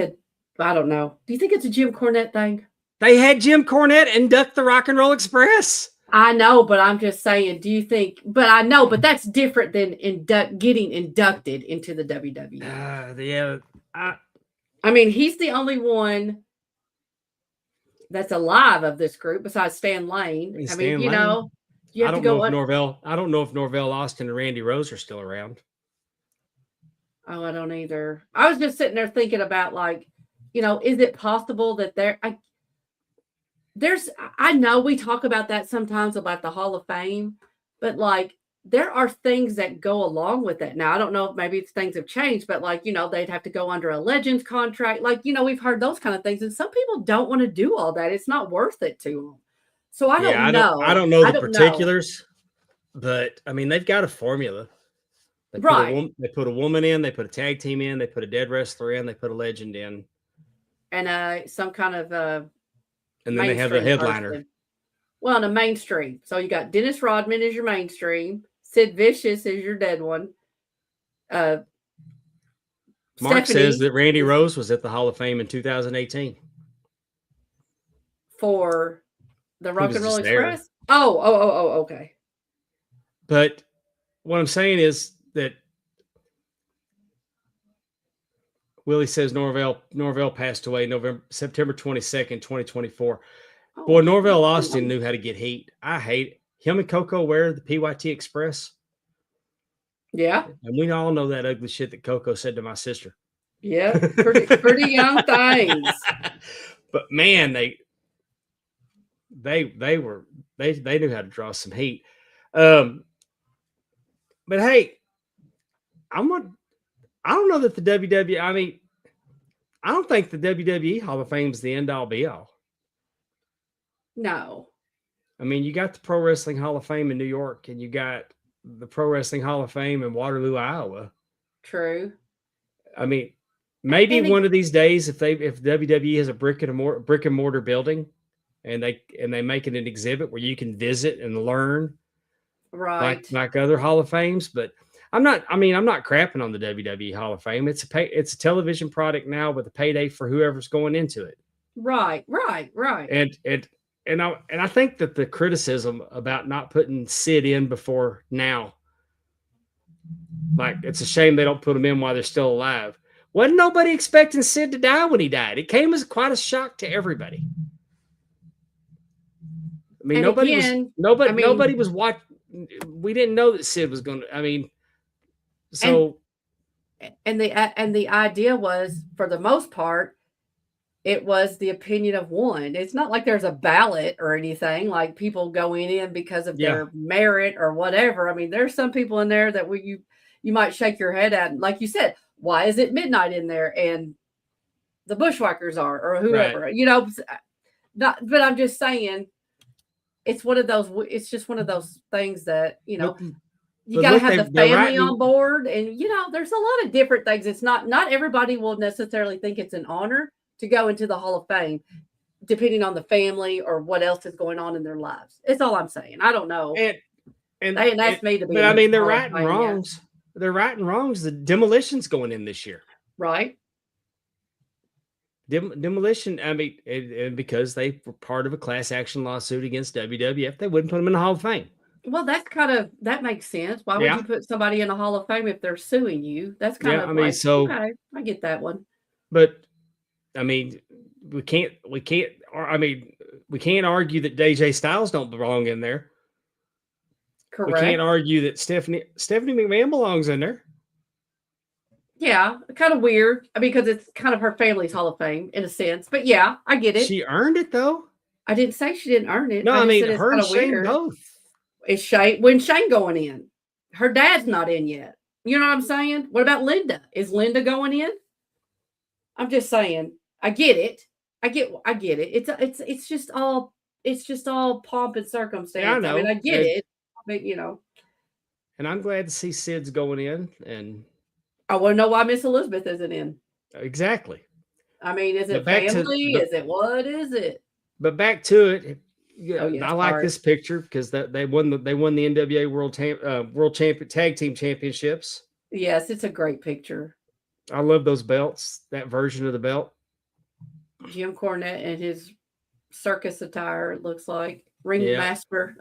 C: I don't know. Do you think it's a Jim Cornette thing?
B: They had Jim Cornette induct the Rock and Roll Express.
C: I know, but I'm just saying, do you think, but I know, but that's different than getting inducted into the WWE.
B: Yeah.
C: I mean, he's the only one that's alive of this group besides Stan Lane. You have to go.
B: I don't know if Norvell Austin and Randy Rose are still around.
C: Oh, I don't either. I was just sitting there thinking about, like, is it possible that I know we talk about that sometimes about the Hall of Fame, but like there are things that go along with that. Now, I don't know if maybe things have changed, but like, they'd have to go under a Legends contract. Like, we've heard those kind of things. And some people don't want to do all that. It's not worth it to them. So I don't know.
B: I don't know the particulars, but I mean, they've got a formula. They put a woman in, they put a tag team in, they put a dead wrestler in, they put a legend in.
C: And some kind of
B: and then they have the headliner.
C: Person. Well, in a mainstream. So you got Dennis Rodman as your mainstream. Sid Vicious is your dead one.
B: Mark
C: Stephanie
B: says that Randy Rose was at the Hall of Fame in 2018.
C: For the Rock and Roll Express? There. Oh, okay.
B: But what I'm saying is that Willie says Norvell passed away September 22nd, 2024. Boy, Norvell Austin knew how to get heat. I hate it. Him and Coco wear the PYT Express.
C: Yeah.
B: And we all know that ugly shit that Coco said to my sister.
C: Yeah, pretty young things.
B: But man, they knew how to draw some heat. But hey, I don't know that the WWE, I mean, I don't think the WWE Hall of Fame is the end all be all.
C: No.
B: I mean, you got the Pro Wrestling Hall of Fame in New York, and you got the Pro Wrestling Hall of Fame in Waterloo, Iowa.
C: True.
B: I mean, maybe one of these days, if WWE has a brick and mortar building, and they make it an exhibit where you can visit and learn,
C: right,
B: like other Hall of Fames. But I'm not crapping on the WWE Hall of Fame. It's a television product now with a payday for whoever's going into it.
C: Right.
B: And I think that the criticism about not putting Sid in before now, like, it's a shame they don't put him in while they're still alive. Wasn't nobody expecting Sid to die when he died? It came as quite a shock to everybody. I mean, nobody was watching. We didn't know that Sid was going to. I mean, so.
C: And the idea was, for the most part, it was the opinion of one. It's not like there's a ballot or anything, like people going in because of their merit or whatever. I mean, there's some people in there that you might shake your head at. Like you said, why is it midnight in there? And the Bushwhackers are, or whoever,
B: Right.
C: but I'm just saying, it's just one of those things that, you got to have the family on board. And, there's a lot of different things. It's not everybody will necessarily think it's an honor to go into the Hall of Fame, depending on the family or what else is going on in their lives. It's all I'm saying. I don't know.
B: And
C: they didn't ask me to be.
B: But I mean, they're right and wrongs. Yeah. They're right and wrongs. The Demolition's going in this year.
C: Right.
B: Demolition, I mean, and because they were part of a class action lawsuit against WWF, they wouldn't put them in the Hall of Fame.
C: Well, that makes sense. Why would you put somebody in the Hall of Fame if they're suing you? That's kind of okay, I get that one.
B: But I mean, we can't argue that DJ Styles don't belong in there.
C: Correct.
B: We can't argue that Stephanie McMahon belongs in there.
C: Yeah, kind of weird because it's kind of her family's Hall of Fame in a sense. But yeah, I get it.
B: She earned it though.
C: I didn't say she didn't earn it.
B: No, I mean her and Shane both.
C: Is Shane going in? Her dad's not in yet. You know what I'm saying? What about Linda? Is Linda going in? I'm just saying. I get it. I get it. It's just all pomp and circumstance. Yeah, I know. I mean, I get it, but
B: And I'm glad to see Sid's going in, and
C: I want to know why Miss Elizabeth isn't in.
B: Exactly.
C: I mean, is it family? Is it what is it?
B: But back to it. I like this picture because they won the NWA World Tag Team Championships.
C: Yes, it's a great picture.
B: I love those belts. That version of the belt.
C: Jim Cornette and his circus attire. It looks like ringmaster.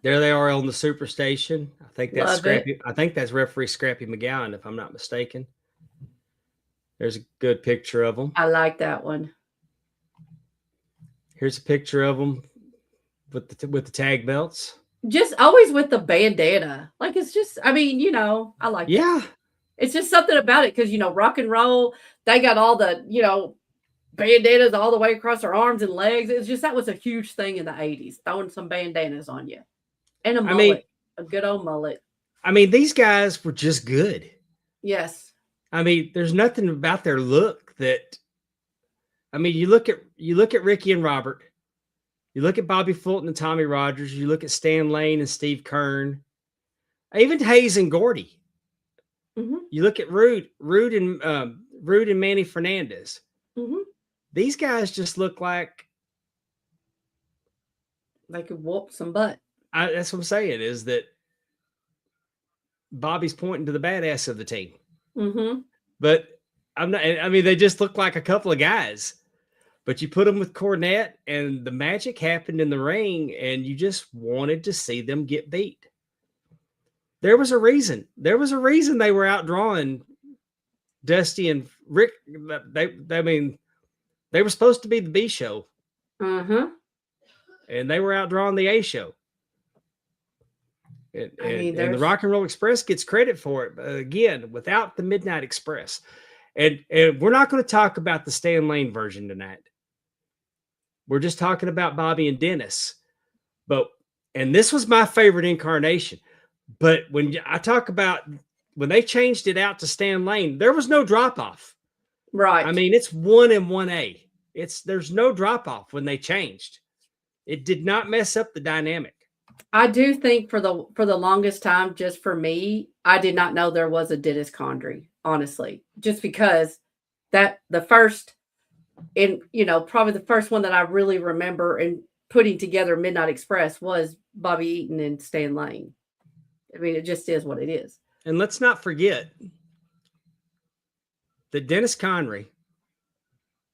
B: There they are on the Superstation. I think that's Scrappy. I think that's referee Scrappy McGowan, if I'm not mistaken. There's a good picture of them.
C: I like that one.
B: Here's a picture of them with the tag belts.
C: Just always with the bandana. Like it's just, I mean, I like that. It's just something about it because rock and roll, they got all the, bandanas all the way across their arms and legs. It's just that was a huge thing in the 80s, throwing some bandanas on you. And a mullet. A good old mullet.
B: I mean, these guys were just good.
C: Yes.
B: I mean, there's nothing about their look that you look at Ricky and Robert, you look at Bobby Fulton and Tommy Rogers, you look at Stan Lane and Steve Kern, even Hayes and Gordy.
C: Mm-hmm.
B: You look at Rude and Manny Fernandez.
C: Mm-hmm.
B: These guys just look like
C: they could whoop some butt.
B: That's what I'm saying is that Bobby's pointing to the badass of the team.
C: Mm-hmm.
B: But I'm not. I mean, they just look like a couple of guys. But you put them with Cornette, and the magic happened in the ring, and you just wanted to see them get beat. There was a reason. There was a reason they were outdrawing Dusty and Rick. They were supposed to be the B show.
C: Mm-hmm.
B: And they were outdrawing the A show. And the Rock and Roll Express gets credit for it. But again, without the Midnight Express. And we're not going to talk about the Stan Lane version tonight. We're just talking about Bobby and Dennis. And this was my favorite incarnation. But when I talk about when they changed it out to Stan Lane, there was no drop off.
C: Right.
B: I mean, it's 1 and 1A. There's no drop off when they changed. It did not mess up the dynamic.
C: I do think for the longest time, just for me, I did not know there was a Dennis Condrey, honestly, just because that the first probably the first one that I really remember in putting together Midnight Express was Bobby Eaton and Stan Lane. I mean, it just is what it is.
B: And let's not forget that Dennis Connery,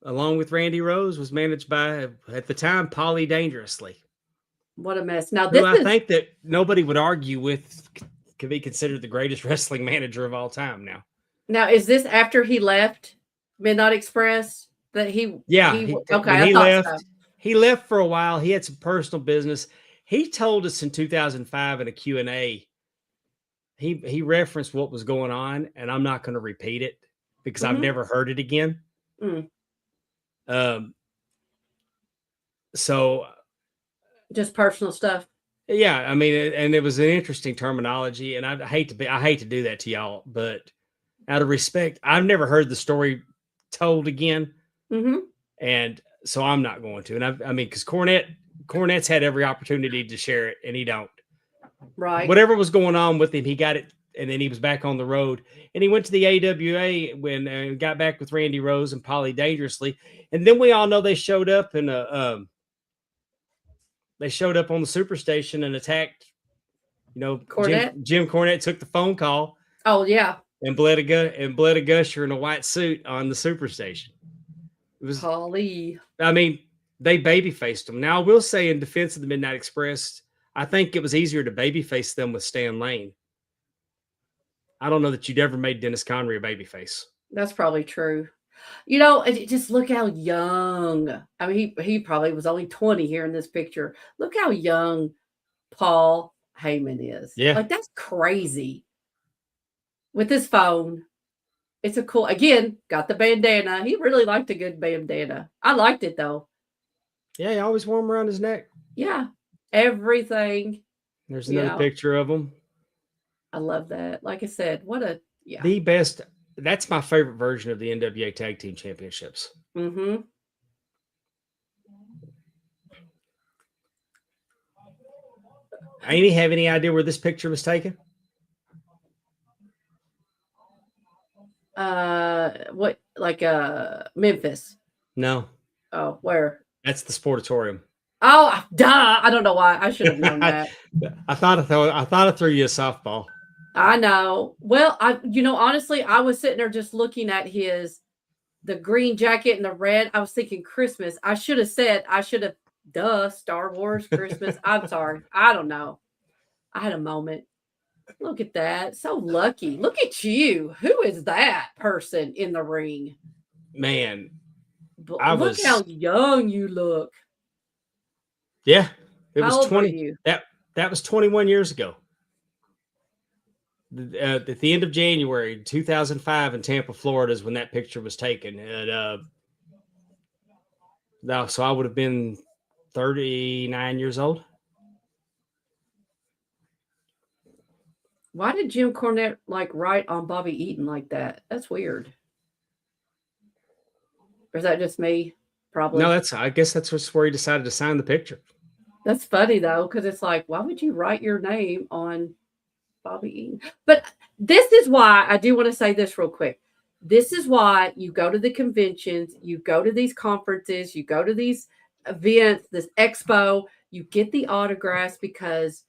B: along with Randy Rose, was managed by, at the time, Paulie Dangerously.
C: What a mess. Now,
B: I think that nobody would argue with could be considered the greatest wrestling manager of all time now.
C: Now, is this after he left Midnight Express? That he
B: left. He left for a while. He had some personal business. He told us in 2005 in a Q&A, he referenced what was going on, and I'm not going to repeat it. because I've never heard it again. So
C: just personal stuff.
B: Yeah, I mean, and it was an interesting terminology, and I hate to do that to y'all, but out of respect, I've never heard the story told again, and so I'm not going to. And I mean, because Cornette's had every opportunity to share it, and he don't.
C: Right.
B: Whatever was going on with him, he got it, and then he was back on the road, and he went to the AWA when got back with Randy Rose and Polly Dangerously, and then we all know they showed up in a. They showed up on the Superstation and attacked,
C: Cornette.
B: Jim Cornette took the phone call.
C: Oh yeah,
B: and bled a gusher in a white suit on the Superstation. It was
C: Holly.
B: I mean, they baby-faced them. Now I will say, in defense of the Midnight Express, I think it was easier to babyface them with Stan Lane. I don't know that you'd ever made Dennis Condrey a babyface.
C: That's probably true. Just look how young. I mean, he probably was only 20 here in this picture. Look how young Paul Heyman is.
B: Yeah.
C: Like, that's crazy. With his phone. It's a cool, again, got the bandana. He really liked a good bandana. I liked it, though.
B: Yeah, he always wore them around his neck.
C: Yeah. Everything.
B: There's another picture of him.
C: I love that. Like I said,
B: the best. That's my favorite version of the NWA Tag Team Championships.
C: Mm-hmm.
B: Amy, have any idea where this picture was taken?
C: What, like Memphis?
B: No.
C: Oh, where?
B: That's the Sportatorium.
C: Oh, duh! I don't know why. I should have known that.
B: I thought I threw you a softball.
C: I know. Well, honestly, I was sitting there just looking at the green jacket and the red. I was thinking Christmas. I should have, Star Wars Christmas. I'm sorry. I don't know. I had a moment. Look at that. So lucky. Look at you. Who is that person in the ring?
B: Man,
C: look how young you look.
B: Yeah. It
C: How
B: was
C: old
B: 20.
C: were you?
B: That was 21 years ago. At the end of January 2005 in Tampa, Florida is when that picture was taken. And so I would have been 39 years old.
C: Why did Jim Cornette write on Bobby Eaton like that? That's weird. Or is that just me? Probably.
B: No, I guess that's where he decided to sign the picture.
C: That's funny though, because it's like, why would you write your name on Bobby Eaton? But this is why I do want to say this real quick. This is why you go to the conventions, you go to these conferences, you go to these events, this expo, you get the autographs, because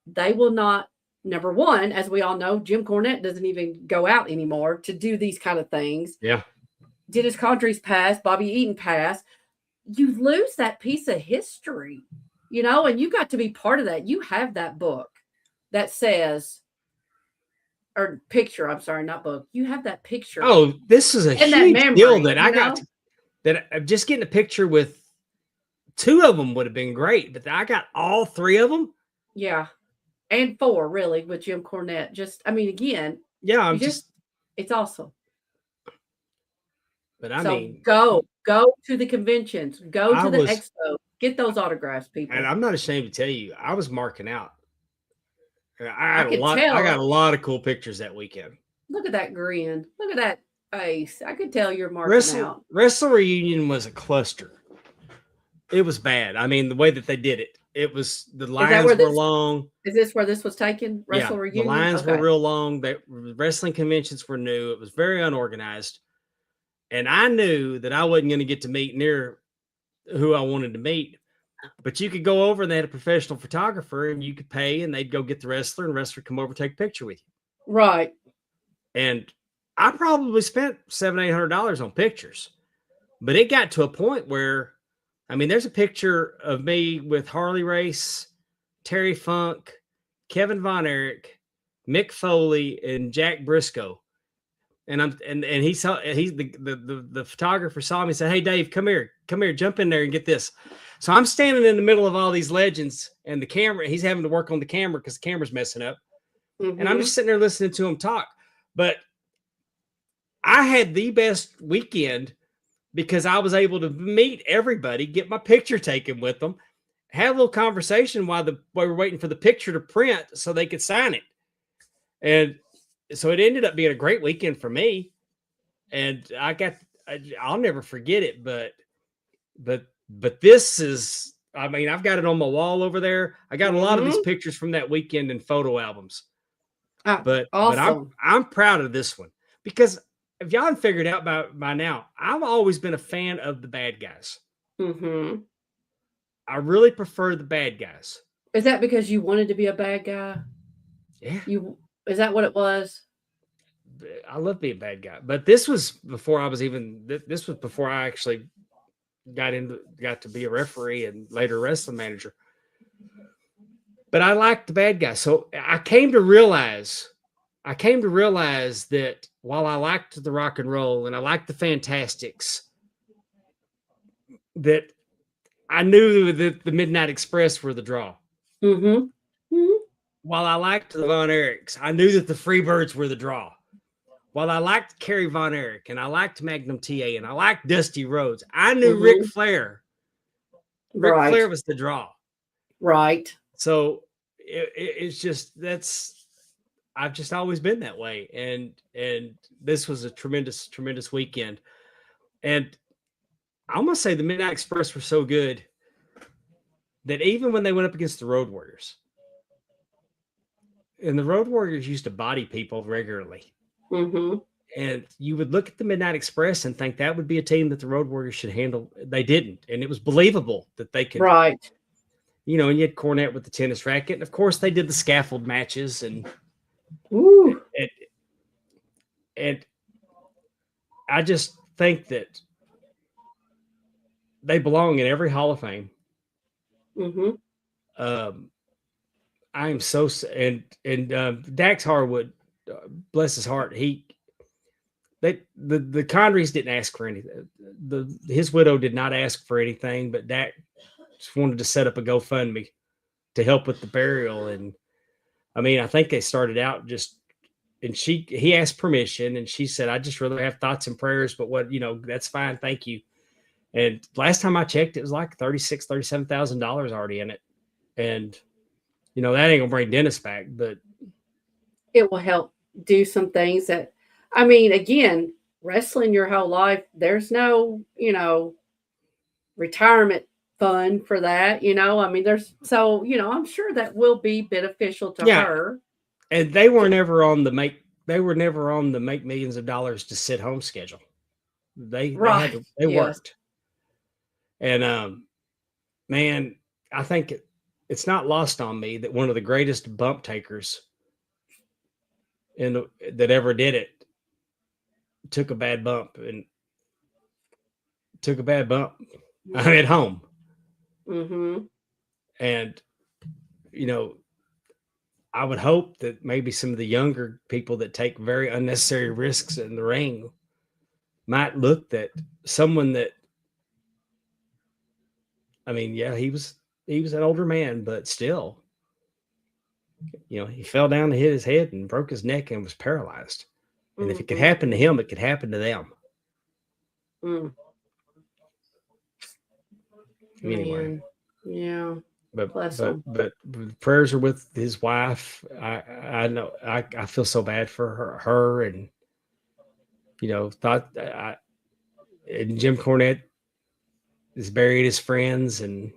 C: they will not. Number one, as we all know, Jim Cornette doesn't even go out anymore to do these kind of things.
B: Yeah.
C: Dennis Condrey's passed, Bobby Eaton passed. You lose that piece of history, and you got to be part of that. You have that book that says, or picture, I'm sorry, not book. You have that picture.
B: Oh, this is a huge deal that I got that just getting a picture with two of them would have been great, but I got all three of them.
C: Yeah. And four, really, with Jim Cornette. Again.
B: Yeah,
C: it's awesome.
B: But I mean,
C: go to the conventions, go to the expo, get those autographs, people.
B: And I'm not ashamed to tell you, I was marking out. I got a lot of cool pictures that weekend.
C: Look at that grin. Look at that face. I could tell you're marking out.
B: Wrestle Reunion was a cluster. It was bad. I mean, the way that they did it. It was, the lines were long.
C: Is this where this was taken? Wrestle Reunion?
B: The lines were real long. The wrestling conventions were new. It was very unorganized. And I knew that I wasn't going to get to meet near who I wanted to meet. But you could go over and they had a professional photographer and you could pay and they'd go get the wrestler and the wrestler come over and take a picture with you.
C: Right.
B: And I probably spent $700-800 on pictures. But it got to a point where, there's a picture of me with Harley Race, Terry Funk, Kevin Von Erich, Mick Foley, and Jack Briscoe. And the photographer saw me and said, "Hey Dave, come here, jump in there and get this." So I'm standing in the middle of all these legends and the camera, he's having to work on the camera because the camera's messing up. Mm-hmm. And I'm just sitting there listening to him talk. But I had the best weekend because I was able to meet everybody, get my picture taken with them, have a little conversation while we were waiting for the picture to print so they could sign it. And so it ended up being a great weekend for me. And I'll never forget it, but this is, I mean, I've got it on my wall over there. I got a lot of these pictures from that weekend in photo albums. But I'm proud of this one because if y'all haven't figured out by now, I've always been a fan of the bad guys. I really prefer the bad guys.
C: Is that because you wanted to be a bad guy?
B: Yeah.
C: Is that what it was?
B: I love being a bad guy, but this was before I was this was before I actually got to be a referee and later wrestling manager. But I liked the bad guy. So I came to realize that while I liked the rock and roll and I liked the Fantastics, that I knew that the Midnight Express were the draw. While I liked the Von Erichs, I knew that the Freebirds were the draw. While I liked Kerry Von Erich and I liked Magnum TA and I liked Dusty Rhodes, I knew Ric Flair. Ric Flair was the draw.
C: Right.
B: So it's just I've just always been that way. And this was a tremendous, tremendous weekend. And I'm going to say the Midnight Express were so good that even when they went up against the Road Warriors, and the Road Warriors used to body people regularly. And you would look at the Midnight Express and think that would be a team that the Road Warriors should handle. They didn't. And it was believable that they could.
C: Right.
B: You know, and you had Cornette with the tennis racket. And of course, they did the scaffold matches. And I just think that they belong in every Hall of Fame. I am so, and Dax Harwood, bless his heart, the Condreys didn't ask for anything. His widow did not ask for anything, but Dax just wanted to set up a GoFundMe to help with the burial. And I mean, I think they started out and he asked permission and she said, I just rather have thoughts and prayers, but that's fine. Thank you. And last time I checked, it was like $37,000 already in it. And that ain't gonna bring Dennis back, but
C: it will help do some things that, I mean, again, wrestling your whole life, there's no, retirement fund for that, I mean, I'm sure that will be beneficial to her.
B: And they were never on the make millions of dollars to sit home schedule. They worked. And man, I think it's not lost on me that one of the greatest bump takers that ever did it took a bad bump at home. And I would hope that maybe some of the younger people that take very unnecessary risks in the ring might look at someone that, I mean, yeah, he was an older man, but still, he fell down and hit his head and broke his neck and was paralyzed. And if it could happen to him, it could happen to them. Anyway.
C: Yeah.
B: But prayers are with his wife. I know I feel so bad for her and and Jim Cornette is buried his friends and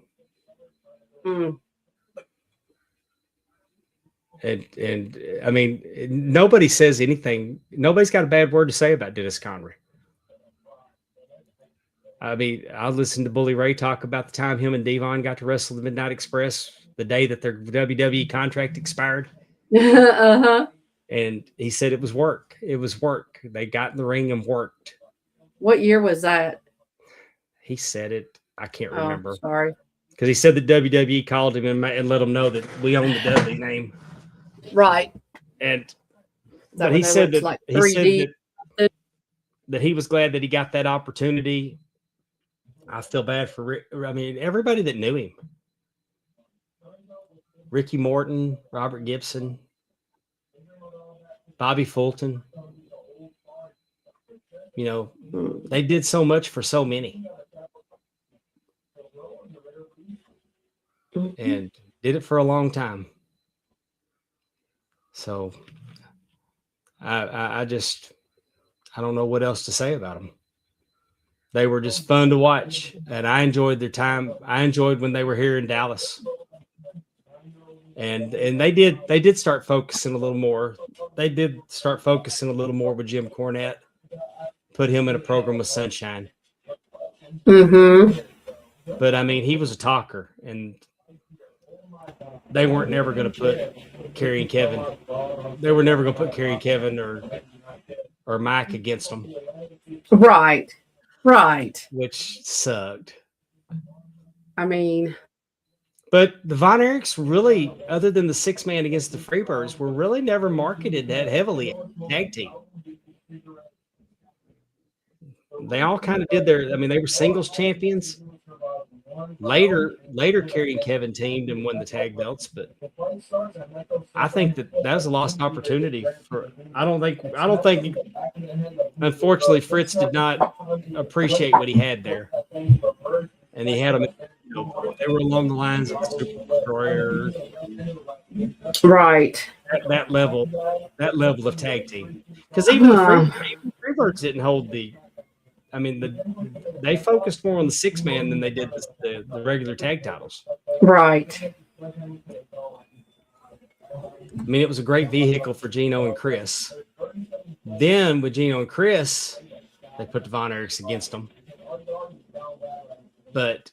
B: I mean, nobody says anything. Nobody's got a bad word to say about Dennis Condrey. I mean, I listened to Bully Ray talk about the time him and Devon got to wrestle the Midnight Express the day that their WWE contract expired. And he said it was work. It was work. They got in the ring and worked.
C: What year was that?
B: He said it. I can't remember.
C: Sorry.
B: Because he said the WWE called him and let him know that we own the Dudley name.
C: Right.
B: And but he said that like that he was glad that he got that opportunity. I feel bad for Rick. I mean, everybody that knew him. Ricky Morton, Robert Gibson, Bobby Fulton. You know, they did so much for so many. And did it for a long time. So I don't know what else to say about them. They were just fun to watch, and I enjoyed their time. I enjoyed when they were here in Dallas. And they did start focusing a little more. They did start focusing a little more with Jim Cornette. Put him in a program with Sunshine.
C: Mm-hmm.
B: But I mean, he was a talker, and they weren't never going to put Kerry and Kevin. They were never going to put Kerry and Kevin or Mike against them.
C: Right.
B: Which sucked.
C: I mean,
B: but the Von Erichs really, other than the 6-man against the Freebirds, were really never marketed that heavily as a tag team. They all kind of did they were singles champions. Later, Kerry and Kevin teamed and won the tag belts, but I think that was a lost opportunity I don't think unfortunately Fritz did not appreciate what he had there. And he had them, they were along the lines of the Super Destroyer.
C: Right.
B: That level of tag team. Because even the Freebirds didn't hold they focused more on the 6-man than they did the regular tag titles.
C: Right.
B: I mean, it was a great vehicle for Gino and Chris. Then with Gino and Chris, they put the Von Erichs against them. But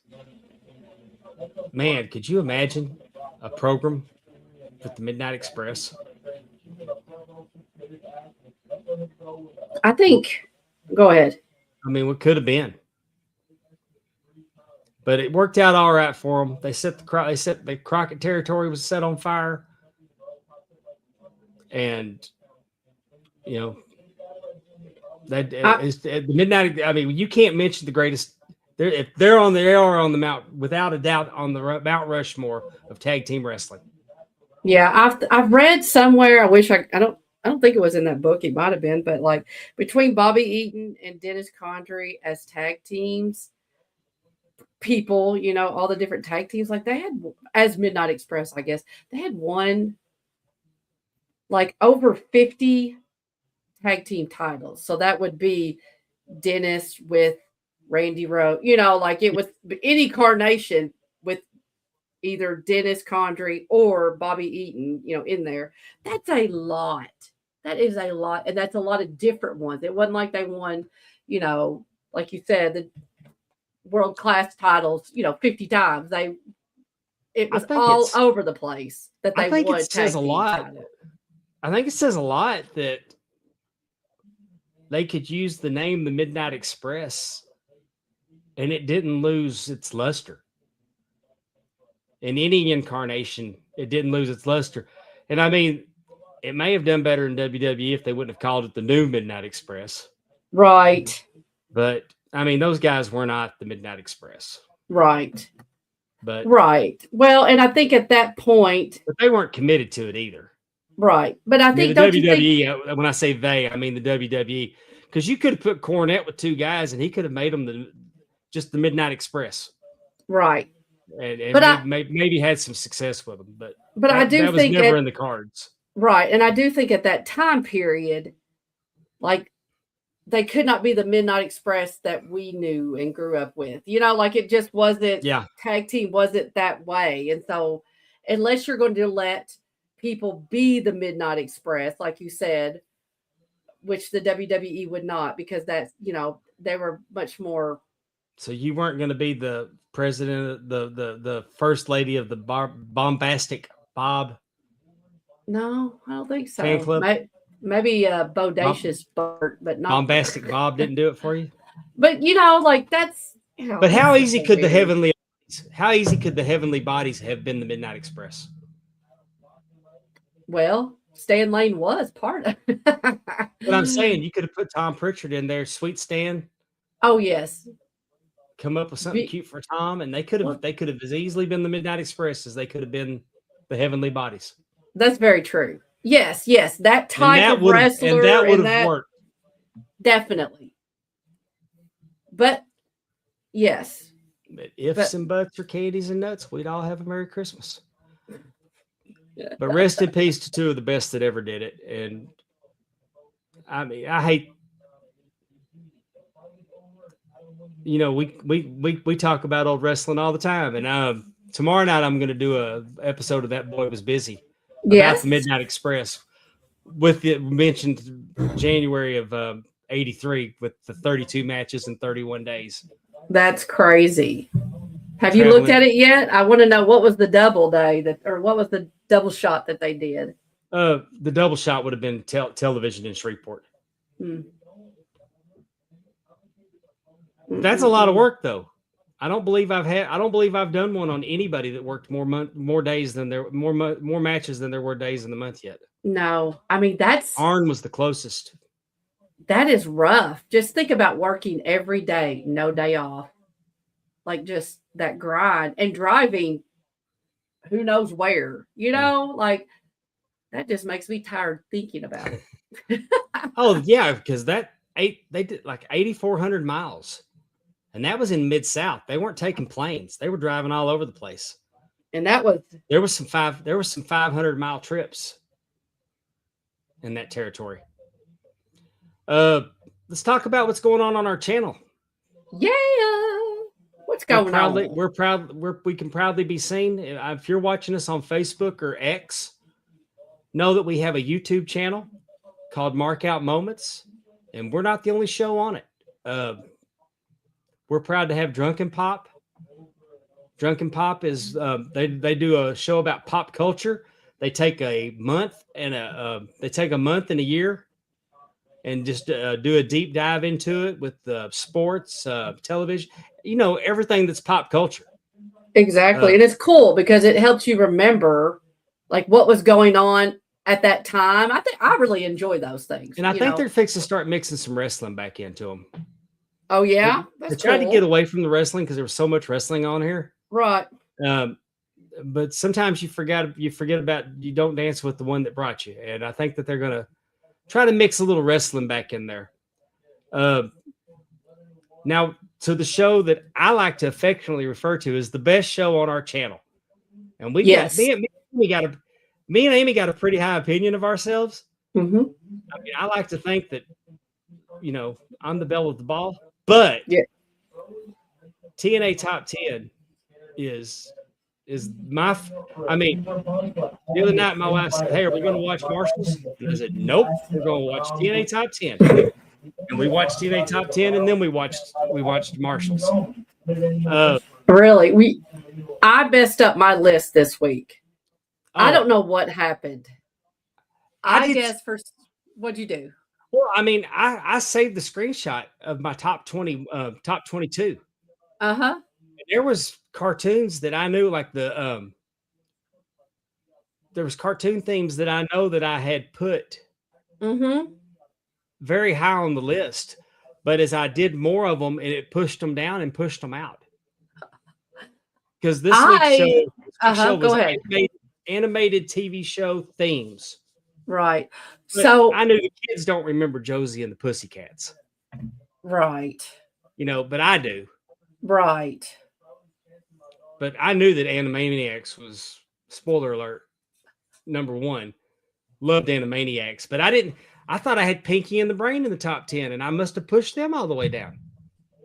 B: man, could you imagine a program with the Midnight Express?
C: I think. Go ahead.
B: I mean, what could have been, but it worked out all right for them. They set the Crockett territory was set on fire, and the Midnight. I mean, you can't mention the greatest. If they are on the Mount, without a doubt, on the Mount Rushmore of tag team wrestling.
C: Yeah, I've read somewhere. I wish I don't think it was in that book. It might have been, but like between Bobby Eaton and Dennis Condrey as tag teams, people, all the different tag teams, like they had, as Midnight Express, I guess, they had won like over 50 tag team titles. So that would be Dennis with Randy Rowe, like it was any carnation with either Dennis Condrey or Bobby Eaton, in there. That's a lot. That is a lot. And that's a lot of different ones. It wasn't like they won, like you said, the world-class titles, 50 times. It was all over the place that they won. I think it says a lot.
B: I think it says a lot that they could use the name the Midnight Express and it didn't lose its luster. In any incarnation, it didn't lose its luster. And I mean, it may have done better in WWE if they wouldn't have called it the new Midnight Express.
C: Right.
B: But, I mean, those guys were not the Midnight Express.
C: Right.
B: But
C: right. Well, and I think at that point...
B: But they weren't committed to it either.
C: Right. But I think...
B: the WWE, when I say they, I mean the WWE. Because you could have put Cornette with 2 guys and he could have made them just the Midnight Express.
C: Right.
B: And maybe had some success with them. But
C: I do
B: that
C: think...
B: was never in the cards.
C: Right. And I do think at that time period, like, they could not be the Midnight Express that we knew and grew up with. Like it just wasn't, tag team wasn't that way. And so unless you're going to let people be the Midnight Express, like you said, which the WWE would not, because that's, they were much more.
B: So you weren't going to be the president, the first lady of the bombastic Bob?
C: No, I don't think so.
B: Fan club?
C: Maybe Bodacious Bart, but not
B: Bombastic Bob didn't do it for you.
C: But like that's.
B: But how easy could the heavenly bodies have been the Midnight Express?
C: Well, Stan Lane was part of it.
B: But I'm saying you could have put Tom Pritchard in there, Sweet Stan.
C: Oh yes.
B: Come up with something cute for Tom, and they could have as easily been the Midnight Express as they could have been the Heavenly Bodies.
C: That's very true. Yes, that type of wrestler.
B: And that would have worked.
C: Definitely. But yes.
B: But ifs and buts or candies and nuts, we'd all have a Merry Christmas. But rest in peace to two of the best that ever did it. And I mean, I hate, you know, we talk about old wrestling all the time. And tomorrow night I'm going to do a episode of That Boy Was Busy about the Midnight Express with the mentioned January of 83 with the 32 matches in 31 days.
C: That's crazy. Have you looked at it yet? I want to know what was the double day or what was the double shot that they did?
B: The double shot would have been television in Shreveport. That's a lot of work, though. I don't believe I've done one on anybody that worked more matches than there were days in the month yet.
C: No, I mean
B: Arn was the closest.
C: That is rough. Just think about working every day, no day off. Like just that grind and driving who knows where, like that just makes me tired thinking about it.
B: Oh yeah, because they did like 8,400 miles. And that was in Mid-South. They weren't taking planes. They were driving all over the place.
C: And
B: there was some 500-mile trips in that territory. Let's talk about what's going on our channel.
C: Yeah. What's going on?
B: We're proud. We can proudly be seen. If you're watching us on Facebook or X, know that we have a YouTube channel called Markout Moments, and we're not the only show on it. We're proud to have Drunken Pop. Drunken Pop is they do a show about pop culture. They take a month and a year and just do a deep dive into it with sports, television, everything that's pop culture.
C: Exactly. And it's cool because it helps you remember like what was going on at that time. I really enjoy those things.
B: And I think they're fixing to start mixing some wrestling back into them.
C: Oh yeah.
B: They tried to get away from the wrestling because there was so much wrestling on here.
C: Right.
B: But sometimes you don't dance with the one that brought you. And I think that they're going to try to mix a little wrestling back in there. Now, to the show that I like to affectionately refer to as the best show on our channel. And me and Amy got a pretty high opinion of ourselves.
C: Mm-hmm.
B: I mean, I like to think that, I'm the belle of the ball, but TNA Top 10 is my, the other night my wife said, "Hey, are we going to watch Marshalls?" And I said, "Nope, we're going to watch TNA Top 10." And we watched TNA Top 10, and then we watched Marshalls.
C: Really? I messed up my list this week. I don't know what happened. I guess what'd you do?
B: Well, I saved the screenshot of my top 20, top 22.
C: Uh-huh.
B: There was cartoons that I knew, like there was cartoon themes that I know that I had put very high on the list. But as I did more of them, it pushed them down and pushed them out. Because this week's show was animated TV show themes.
C: Right.
B: But
C: so
B: I knew the kids don't remember Josie and the Pussycats.
C: Right.
B: But I do.
C: Right.
B: But I knew that Animaniacs was, spoiler alert, number one. Loved Animaniacs. But I thought I had Pinky and the Brain in the top 10, and I must have pushed them all the way down.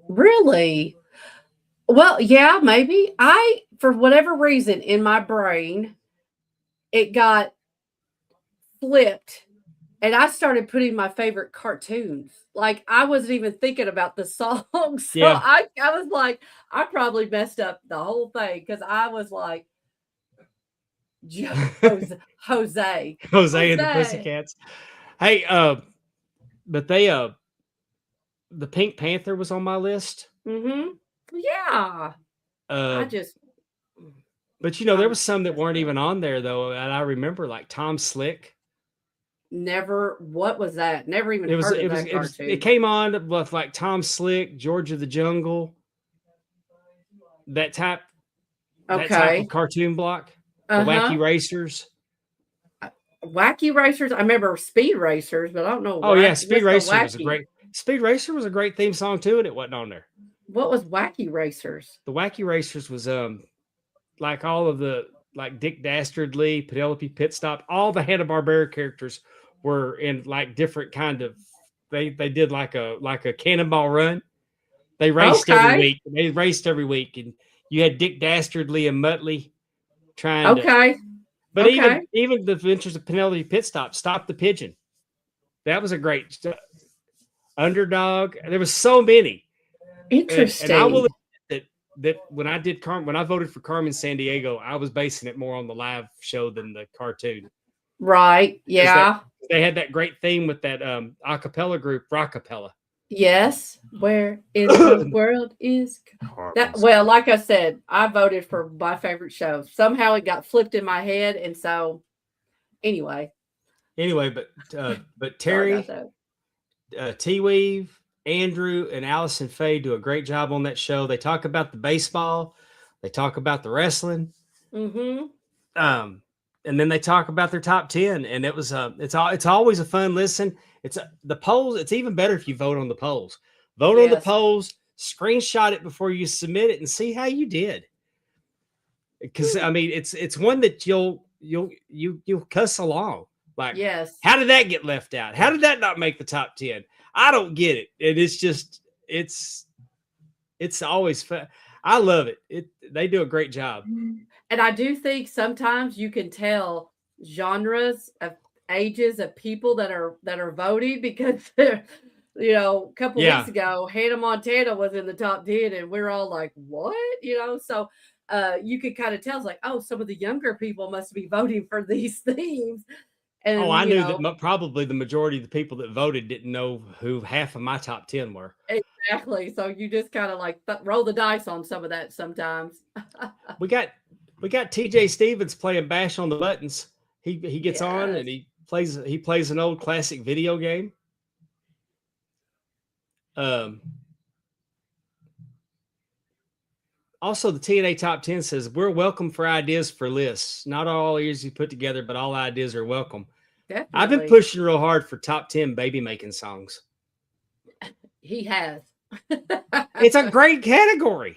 C: Really? Well, yeah, maybe. For whatever reason in my brain, it got flipped and I started putting my favorite cartoons. Like I wasn't even thinking about the songs. So I was like, I probably messed up the whole thing because I was like, Jose and
B: the Pussycats. Hey, but the Pink Panther was on my list.
C: Mm-hmm. Yeah.
B: But there was some that weren't even on there though, and I remember like Tom Slick.
C: Never. What was that? Never even heard of that cartoon.
B: It came on with like Tom Slick, George of the Jungle, that type of cartoon block. The Wacky Racers.
C: Wacky Racers. I remember Speed Racers, but I don't know.
B: Oh yeah, Speed Racer was a great theme song too, and it wasn't on there.
C: What was Wacky Racers?
B: The Wacky Racers was like all of the like Dick Dastardly, Penelope Pitstop, all the Hanna-Barbera characters were in like different kind of. They did like a cannonball run. They raced every week. They raced every week, and you had Dick Dastardly and Muttley trying to. But even the Adventures of Penelope Pitstop, Stop the Pigeon. That was a great Underdog. There was so many.
C: Interesting.
B: And I will admit that when I voted for Carmen Sandiego, I was basing it more on the live show than the cartoon.
C: Right. Yeah.
B: They had that great theme with that a cappella group, Rockapella.
C: Yes. Where in the world is that? Well, like I said, I voted for my favorite show. Somehow it got flipped in my head, and so anyway,
B: but Terry, T-Weave, Andrew, and Allison Faye do a great job on that show. They talk about the baseball, they talk about the wrestling, and then they talk about their top 10. And it was it's always a fun listen. It's the polls. It's even better if you vote on the polls. Vote on the polls, screenshot it before you submit it, and see how you did. Because I mean, it's one that you'll cuss along. Like,
C: yes,
B: how did that get left out? How did that not make the top 10? I don't get it. And it's just it's always fun. I love it. They do a great job.
C: And I do think sometimes you can tell genres of ages of people that are voting, because they're, a couple weeks ago, Hannah Montana was in the top 10, and we're all like, what? So you could kind of tell, it's like, oh, some of the younger people must be voting for these themes. And,
B: I knew that probably the majority of the people that voted didn't know who half of my top 10 were.
C: Exactly. So you just kind of like roll the dice on some of that sometimes.
B: We got TJ Stevens playing Bash on the Buttons. He gets on and he plays an old classic video game. Also, the TNA Top 10 says, we're welcome for ideas for lists. Not all ideas you put together, but all ideas are welcome.
C: Definitely.
B: I've been pushing real hard for top 10 baby making songs.
C: He has.
B: It's a great category.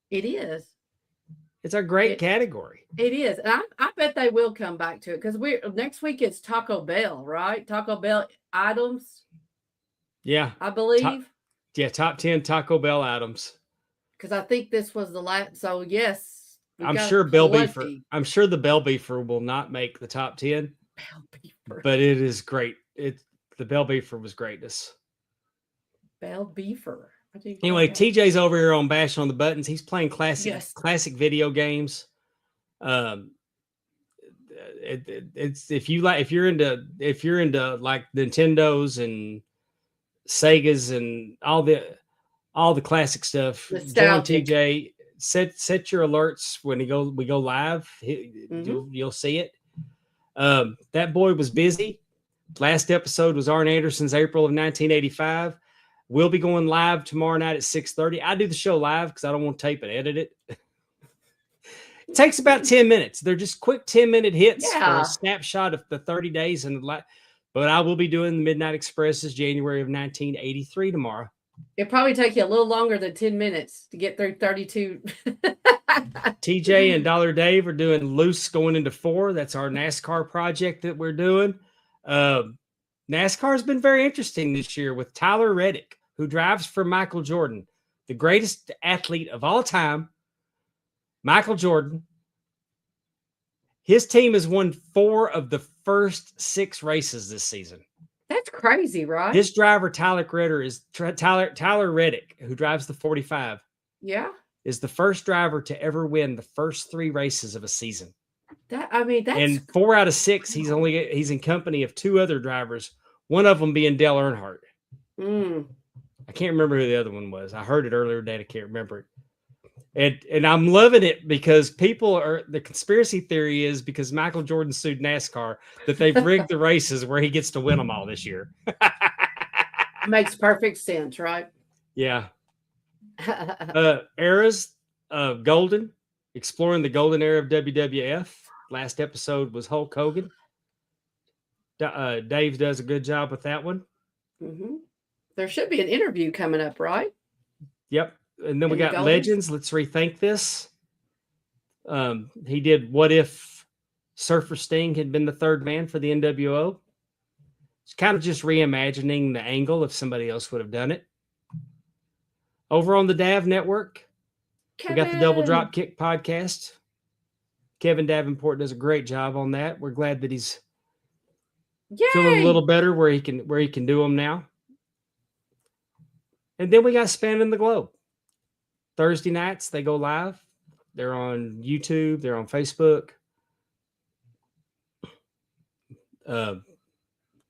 C: It is.
B: It's a great category.
C: It is. And I bet they will come back to it, because next week it's Taco Bell, right? Taco Bell items.
B: Yeah.
C: I believe.
B: Top 10 Taco Bell items.
C: Because I think this was the last. So yes,
B: I'm sure Bell Beefer. I'm sure the Bell Beefer will not make the top 10.
C: Bell Beefer.
B: But it is great. The Bell Beefer was greatness.
C: Bell Beefer.
B: Anyway, TJ's over here on Bash on the Buttons. He's playing classic video games. It's if you're into like Nintendos and Segas and all the classic stuff.
C: Nostalgic.
B: Join TJ. Set your alerts when we go live. You'll see it. That boy was busy. Last episode was Arn Anderson's April of 1985. We'll be going live tomorrow night at 6:30. I do the show live because I don't want to tape and edit it. It takes about 10 minutes. They're just quick 10-minute hits for a snapshot of the 30 days. But I will be doing the Midnight Express's January of 1983 tomorrow.
C: It'll probably take you a little longer than 10 minutes to get through 32.
B: TJ and Dollar Dave are doing Loose going into 4. That's our NASCAR project that we're doing. NASCAR has been very interesting this year with Tyler Reddick, who drives for Michael Jordan, the greatest athlete of all time. Michael Jordan. His team has won 4 of the first 6 races this season.
C: That's crazy, right?
B: His driver, Tyler Reddick, who drives the 45.
C: Yeah.
B: Is the first driver to ever win the first 3 races of a season.
C: That's
B: and 4 out of 6, he's in company of 2 other drivers, one of them being Dale Earnhardt. I can't remember who the other one was. I heard it earlier today. I can't remember it. And I'm loving it because the conspiracy theory is because Michael Jordan sued NASCAR that they've rigged the races where he gets to win them all this year.
C: Makes perfect sense, right?
B: Yeah. Eras of Golden, exploring the golden era of WWF. Last episode was Hulk Hogan. Dave does a good job with that one.
C: There should be an interview coming up, right?
B: Yep. and then we got Legends. Let's rethink this. He did What If Surfer Sting had been the third man for the NWO? It's kind of just reimagining the angle if somebody else would have done it. Over on the DAV network, we got the Double Drop Kick podcast. Kevin Davenport does a great job on that. We're glad that he's feeling a little better where he can do them now. And then we got Spanning the Globe. Thursday nights, they go live. They're on YouTube. They're on Facebook.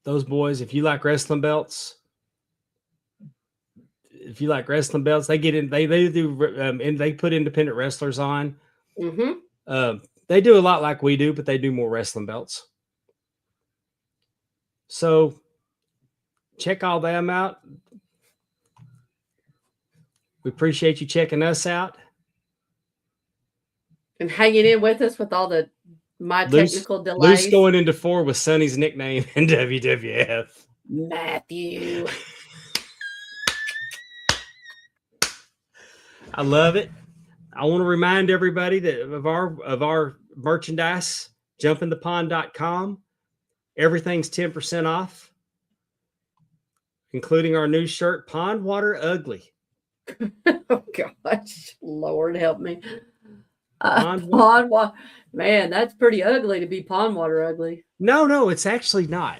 B: Those boys, if you like wrestling belts, they get in. They do, and they put independent wrestlers on. Mm-hmm. They do a lot like we do, but they do more wrestling belts. So check all them out. We appreciate you checking us out
C: and hanging in with us with all my technical delays.
B: Loose going into 4 with Sonny's nickname in WWF.
C: Matthew.
B: I love it. I want to remind everybody that of our merchandise, jumpinthepond.com. Everything's 10% off, including our new shirt, Pond Water Ugly.
C: Oh gosh, Lord help me. Pond water, man, that's pretty ugly to be pond water ugly.
B: No, it's actually not.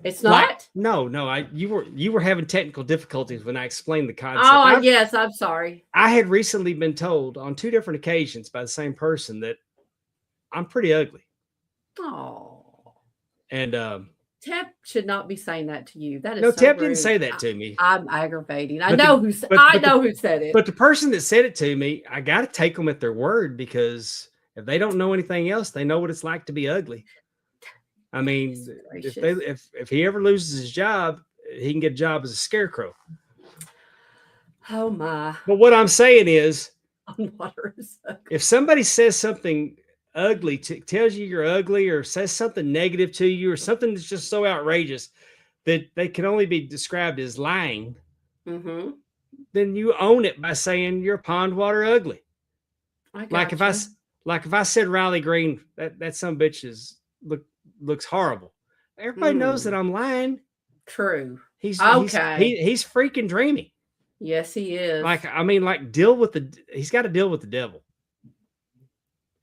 C: It's not.
B: No. You were having technical difficulties when I explained the concept.
C: Oh, yes, I'm sorry.
B: I had recently been told on 2 different occasions by the same person that I'm pretty ugly.
C: Oh.
B: And
C: Tep should not be saying that to you. That is
B: no,
C: so
B: Tep
C: rude.
B: didn't say that to me.
C: I'm aggravating. I know who said it.
B: But the person that said it to me, I got to take them at their word, because if they don't know anything else, they know what it's like to be ugly. I mean, if he ever loses his job, he can get a job as a scarecrow.
C: Oh my!
B: But what I'm saying is,
C: if
B: somebody says something ugly, tells you you're ugly, or says something negative to you, or something that's just so outrageous that they can only be described as lying,
C: mm-hmm.
B: then you own it by saying you're pond water ugly. Like if I said Riley Green, that some bitch looks horrible. Everybody knows that I'm lying.
C: True.
B: He's freaking dreamy.
C: Yes, he is.
B: He's got to deal with the devil.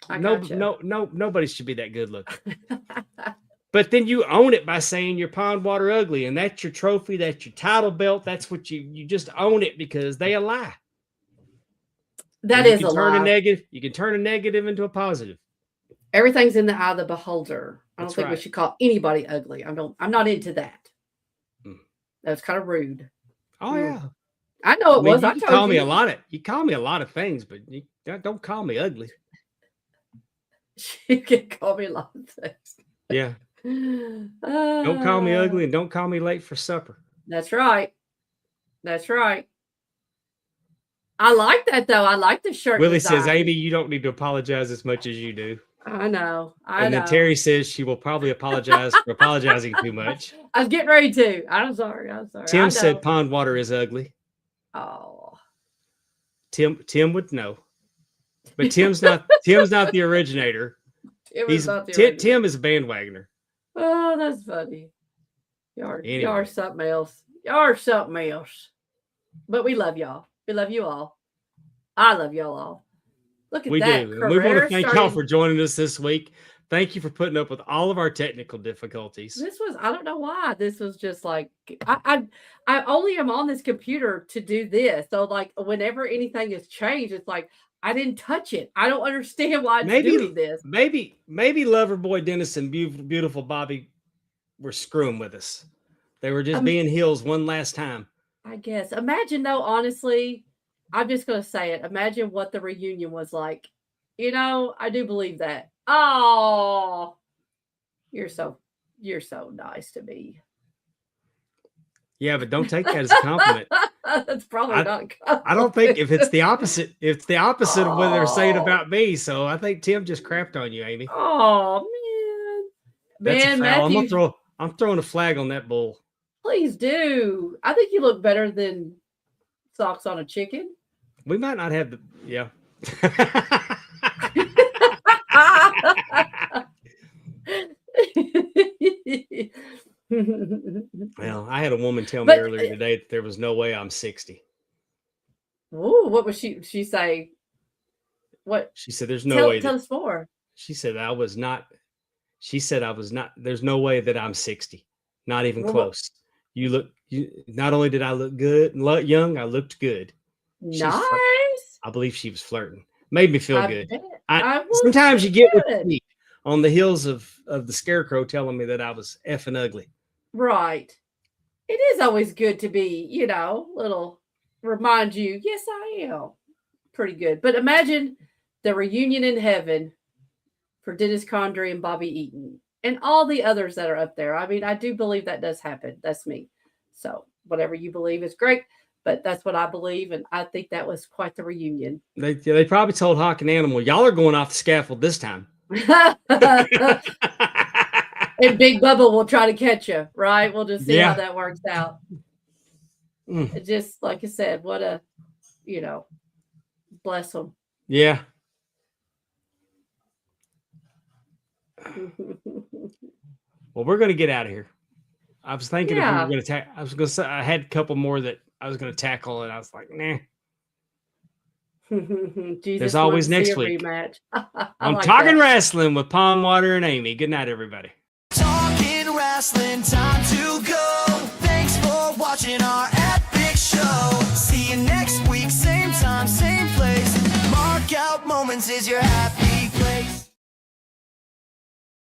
B: Nobody should be that good looking. But then you own it by saying you're pond water ugly, and that's your trophy, that's your title belt. That's what you just own it, because they a lie.
C: That is a lie.
B: You can turn a negative into a positive.
C: Everything's in the eye of the beholder. I don't think we should call anybody ugly. I'm not into that. That's kind of rude.
B: Oh yeah.
C: I know it was.
B: You call me a lot of things, but you don't call me ugly.
C: You can call me a lot of things.
B: Yeah. Don't call me ugly, and don't call me late for supper.
C: That's right. I like that, though. I like the shirt.
B: Willie says, Amy, you don't need to apologize as much as you do.
C: I know.
B: And then Terry says she will probably apologize for apologizing too much.
C: I was getting ready to. I'm sorry.
B: Tim said pond water is ugly.
C: Oh.
B: Tim would know. But Tim's not the originator. Tim is a bandwagoner.
C: Oh, that's funny. Y'all are something else. But we love y'all. We love you all. I love y'all all. Look at that.
B: We do. We want to thank y'all for joining us this week. Thank you for putting up with all of our technical difficulties.
C: I don't know why. This was just like, I only am on this computer to do this. So like whenever anything is changed, it's like, I didn't touch it. I don't understand why it's doing this.
B: Maybe Loverboy Dennis and beautiful Bobby were screwing with us. They were just being heels one last time.
C: I guess. Imagine though, honestly, I'm just going to say it. Imagine what the reunion was like. I do believe that. Oh, you're so nice to me.
B: Yeah, but don't take that as a compliment.
C: That's probably not.
B: I don't think if it's the opposite. It's the opposite of what they're saying about me. So I think Tim just crapped on you, Amy.
C: Oh man, Matthew,
B: I'm throwing a flag on that bull.
C: Please do. I think you look better than socks on a chicken.
B: We might not have the yeah. Well, I had a woman tell me earlier today that there was no way I'm 60.
C: Ooh, what was she say? What
B: she said? There's no way.
C: Tell us more.
B: She said I was not. She said I was not. There's no way that I'm 60. Not even close. You not only did I look good and look young, I looked good.
C: Nice.
B: I believe she was flirting. Made me feel good.
C: Sometimes
B: you get what you need on the heels of the scarecrow telling me that I was effing ugly.
C: Right. It is always good to be, little remind you, yes, I am pretty good. But imagine the reunion in heaven for Dennis Condrey and Bobby Eaton and all the others that are up there. I mean, I do believe that does happen. That's me. So whatever you believe is great. But that's what I believe, and I think that was quite the reunion.
B: They probably told Hawk and Animal, y'all are going off the scaffold this time.
C: And Big Bubba will try to catch you, right? We'll just see how that works out. Just like I said, what a, bless them.
B: Yeah. Well, we're going to get out of here. I was thinking if we were going to I was going to say I had a couple more that I was going to tackle, and I was like, nah. There's always next week. I'm like Talking Rasslin with Palm Water and Amy. Good night, everybody.
A: Talking Rasslin, time to go. Thanks for watching our epic show. See you next week, same time, same place. Markout Moments is your happy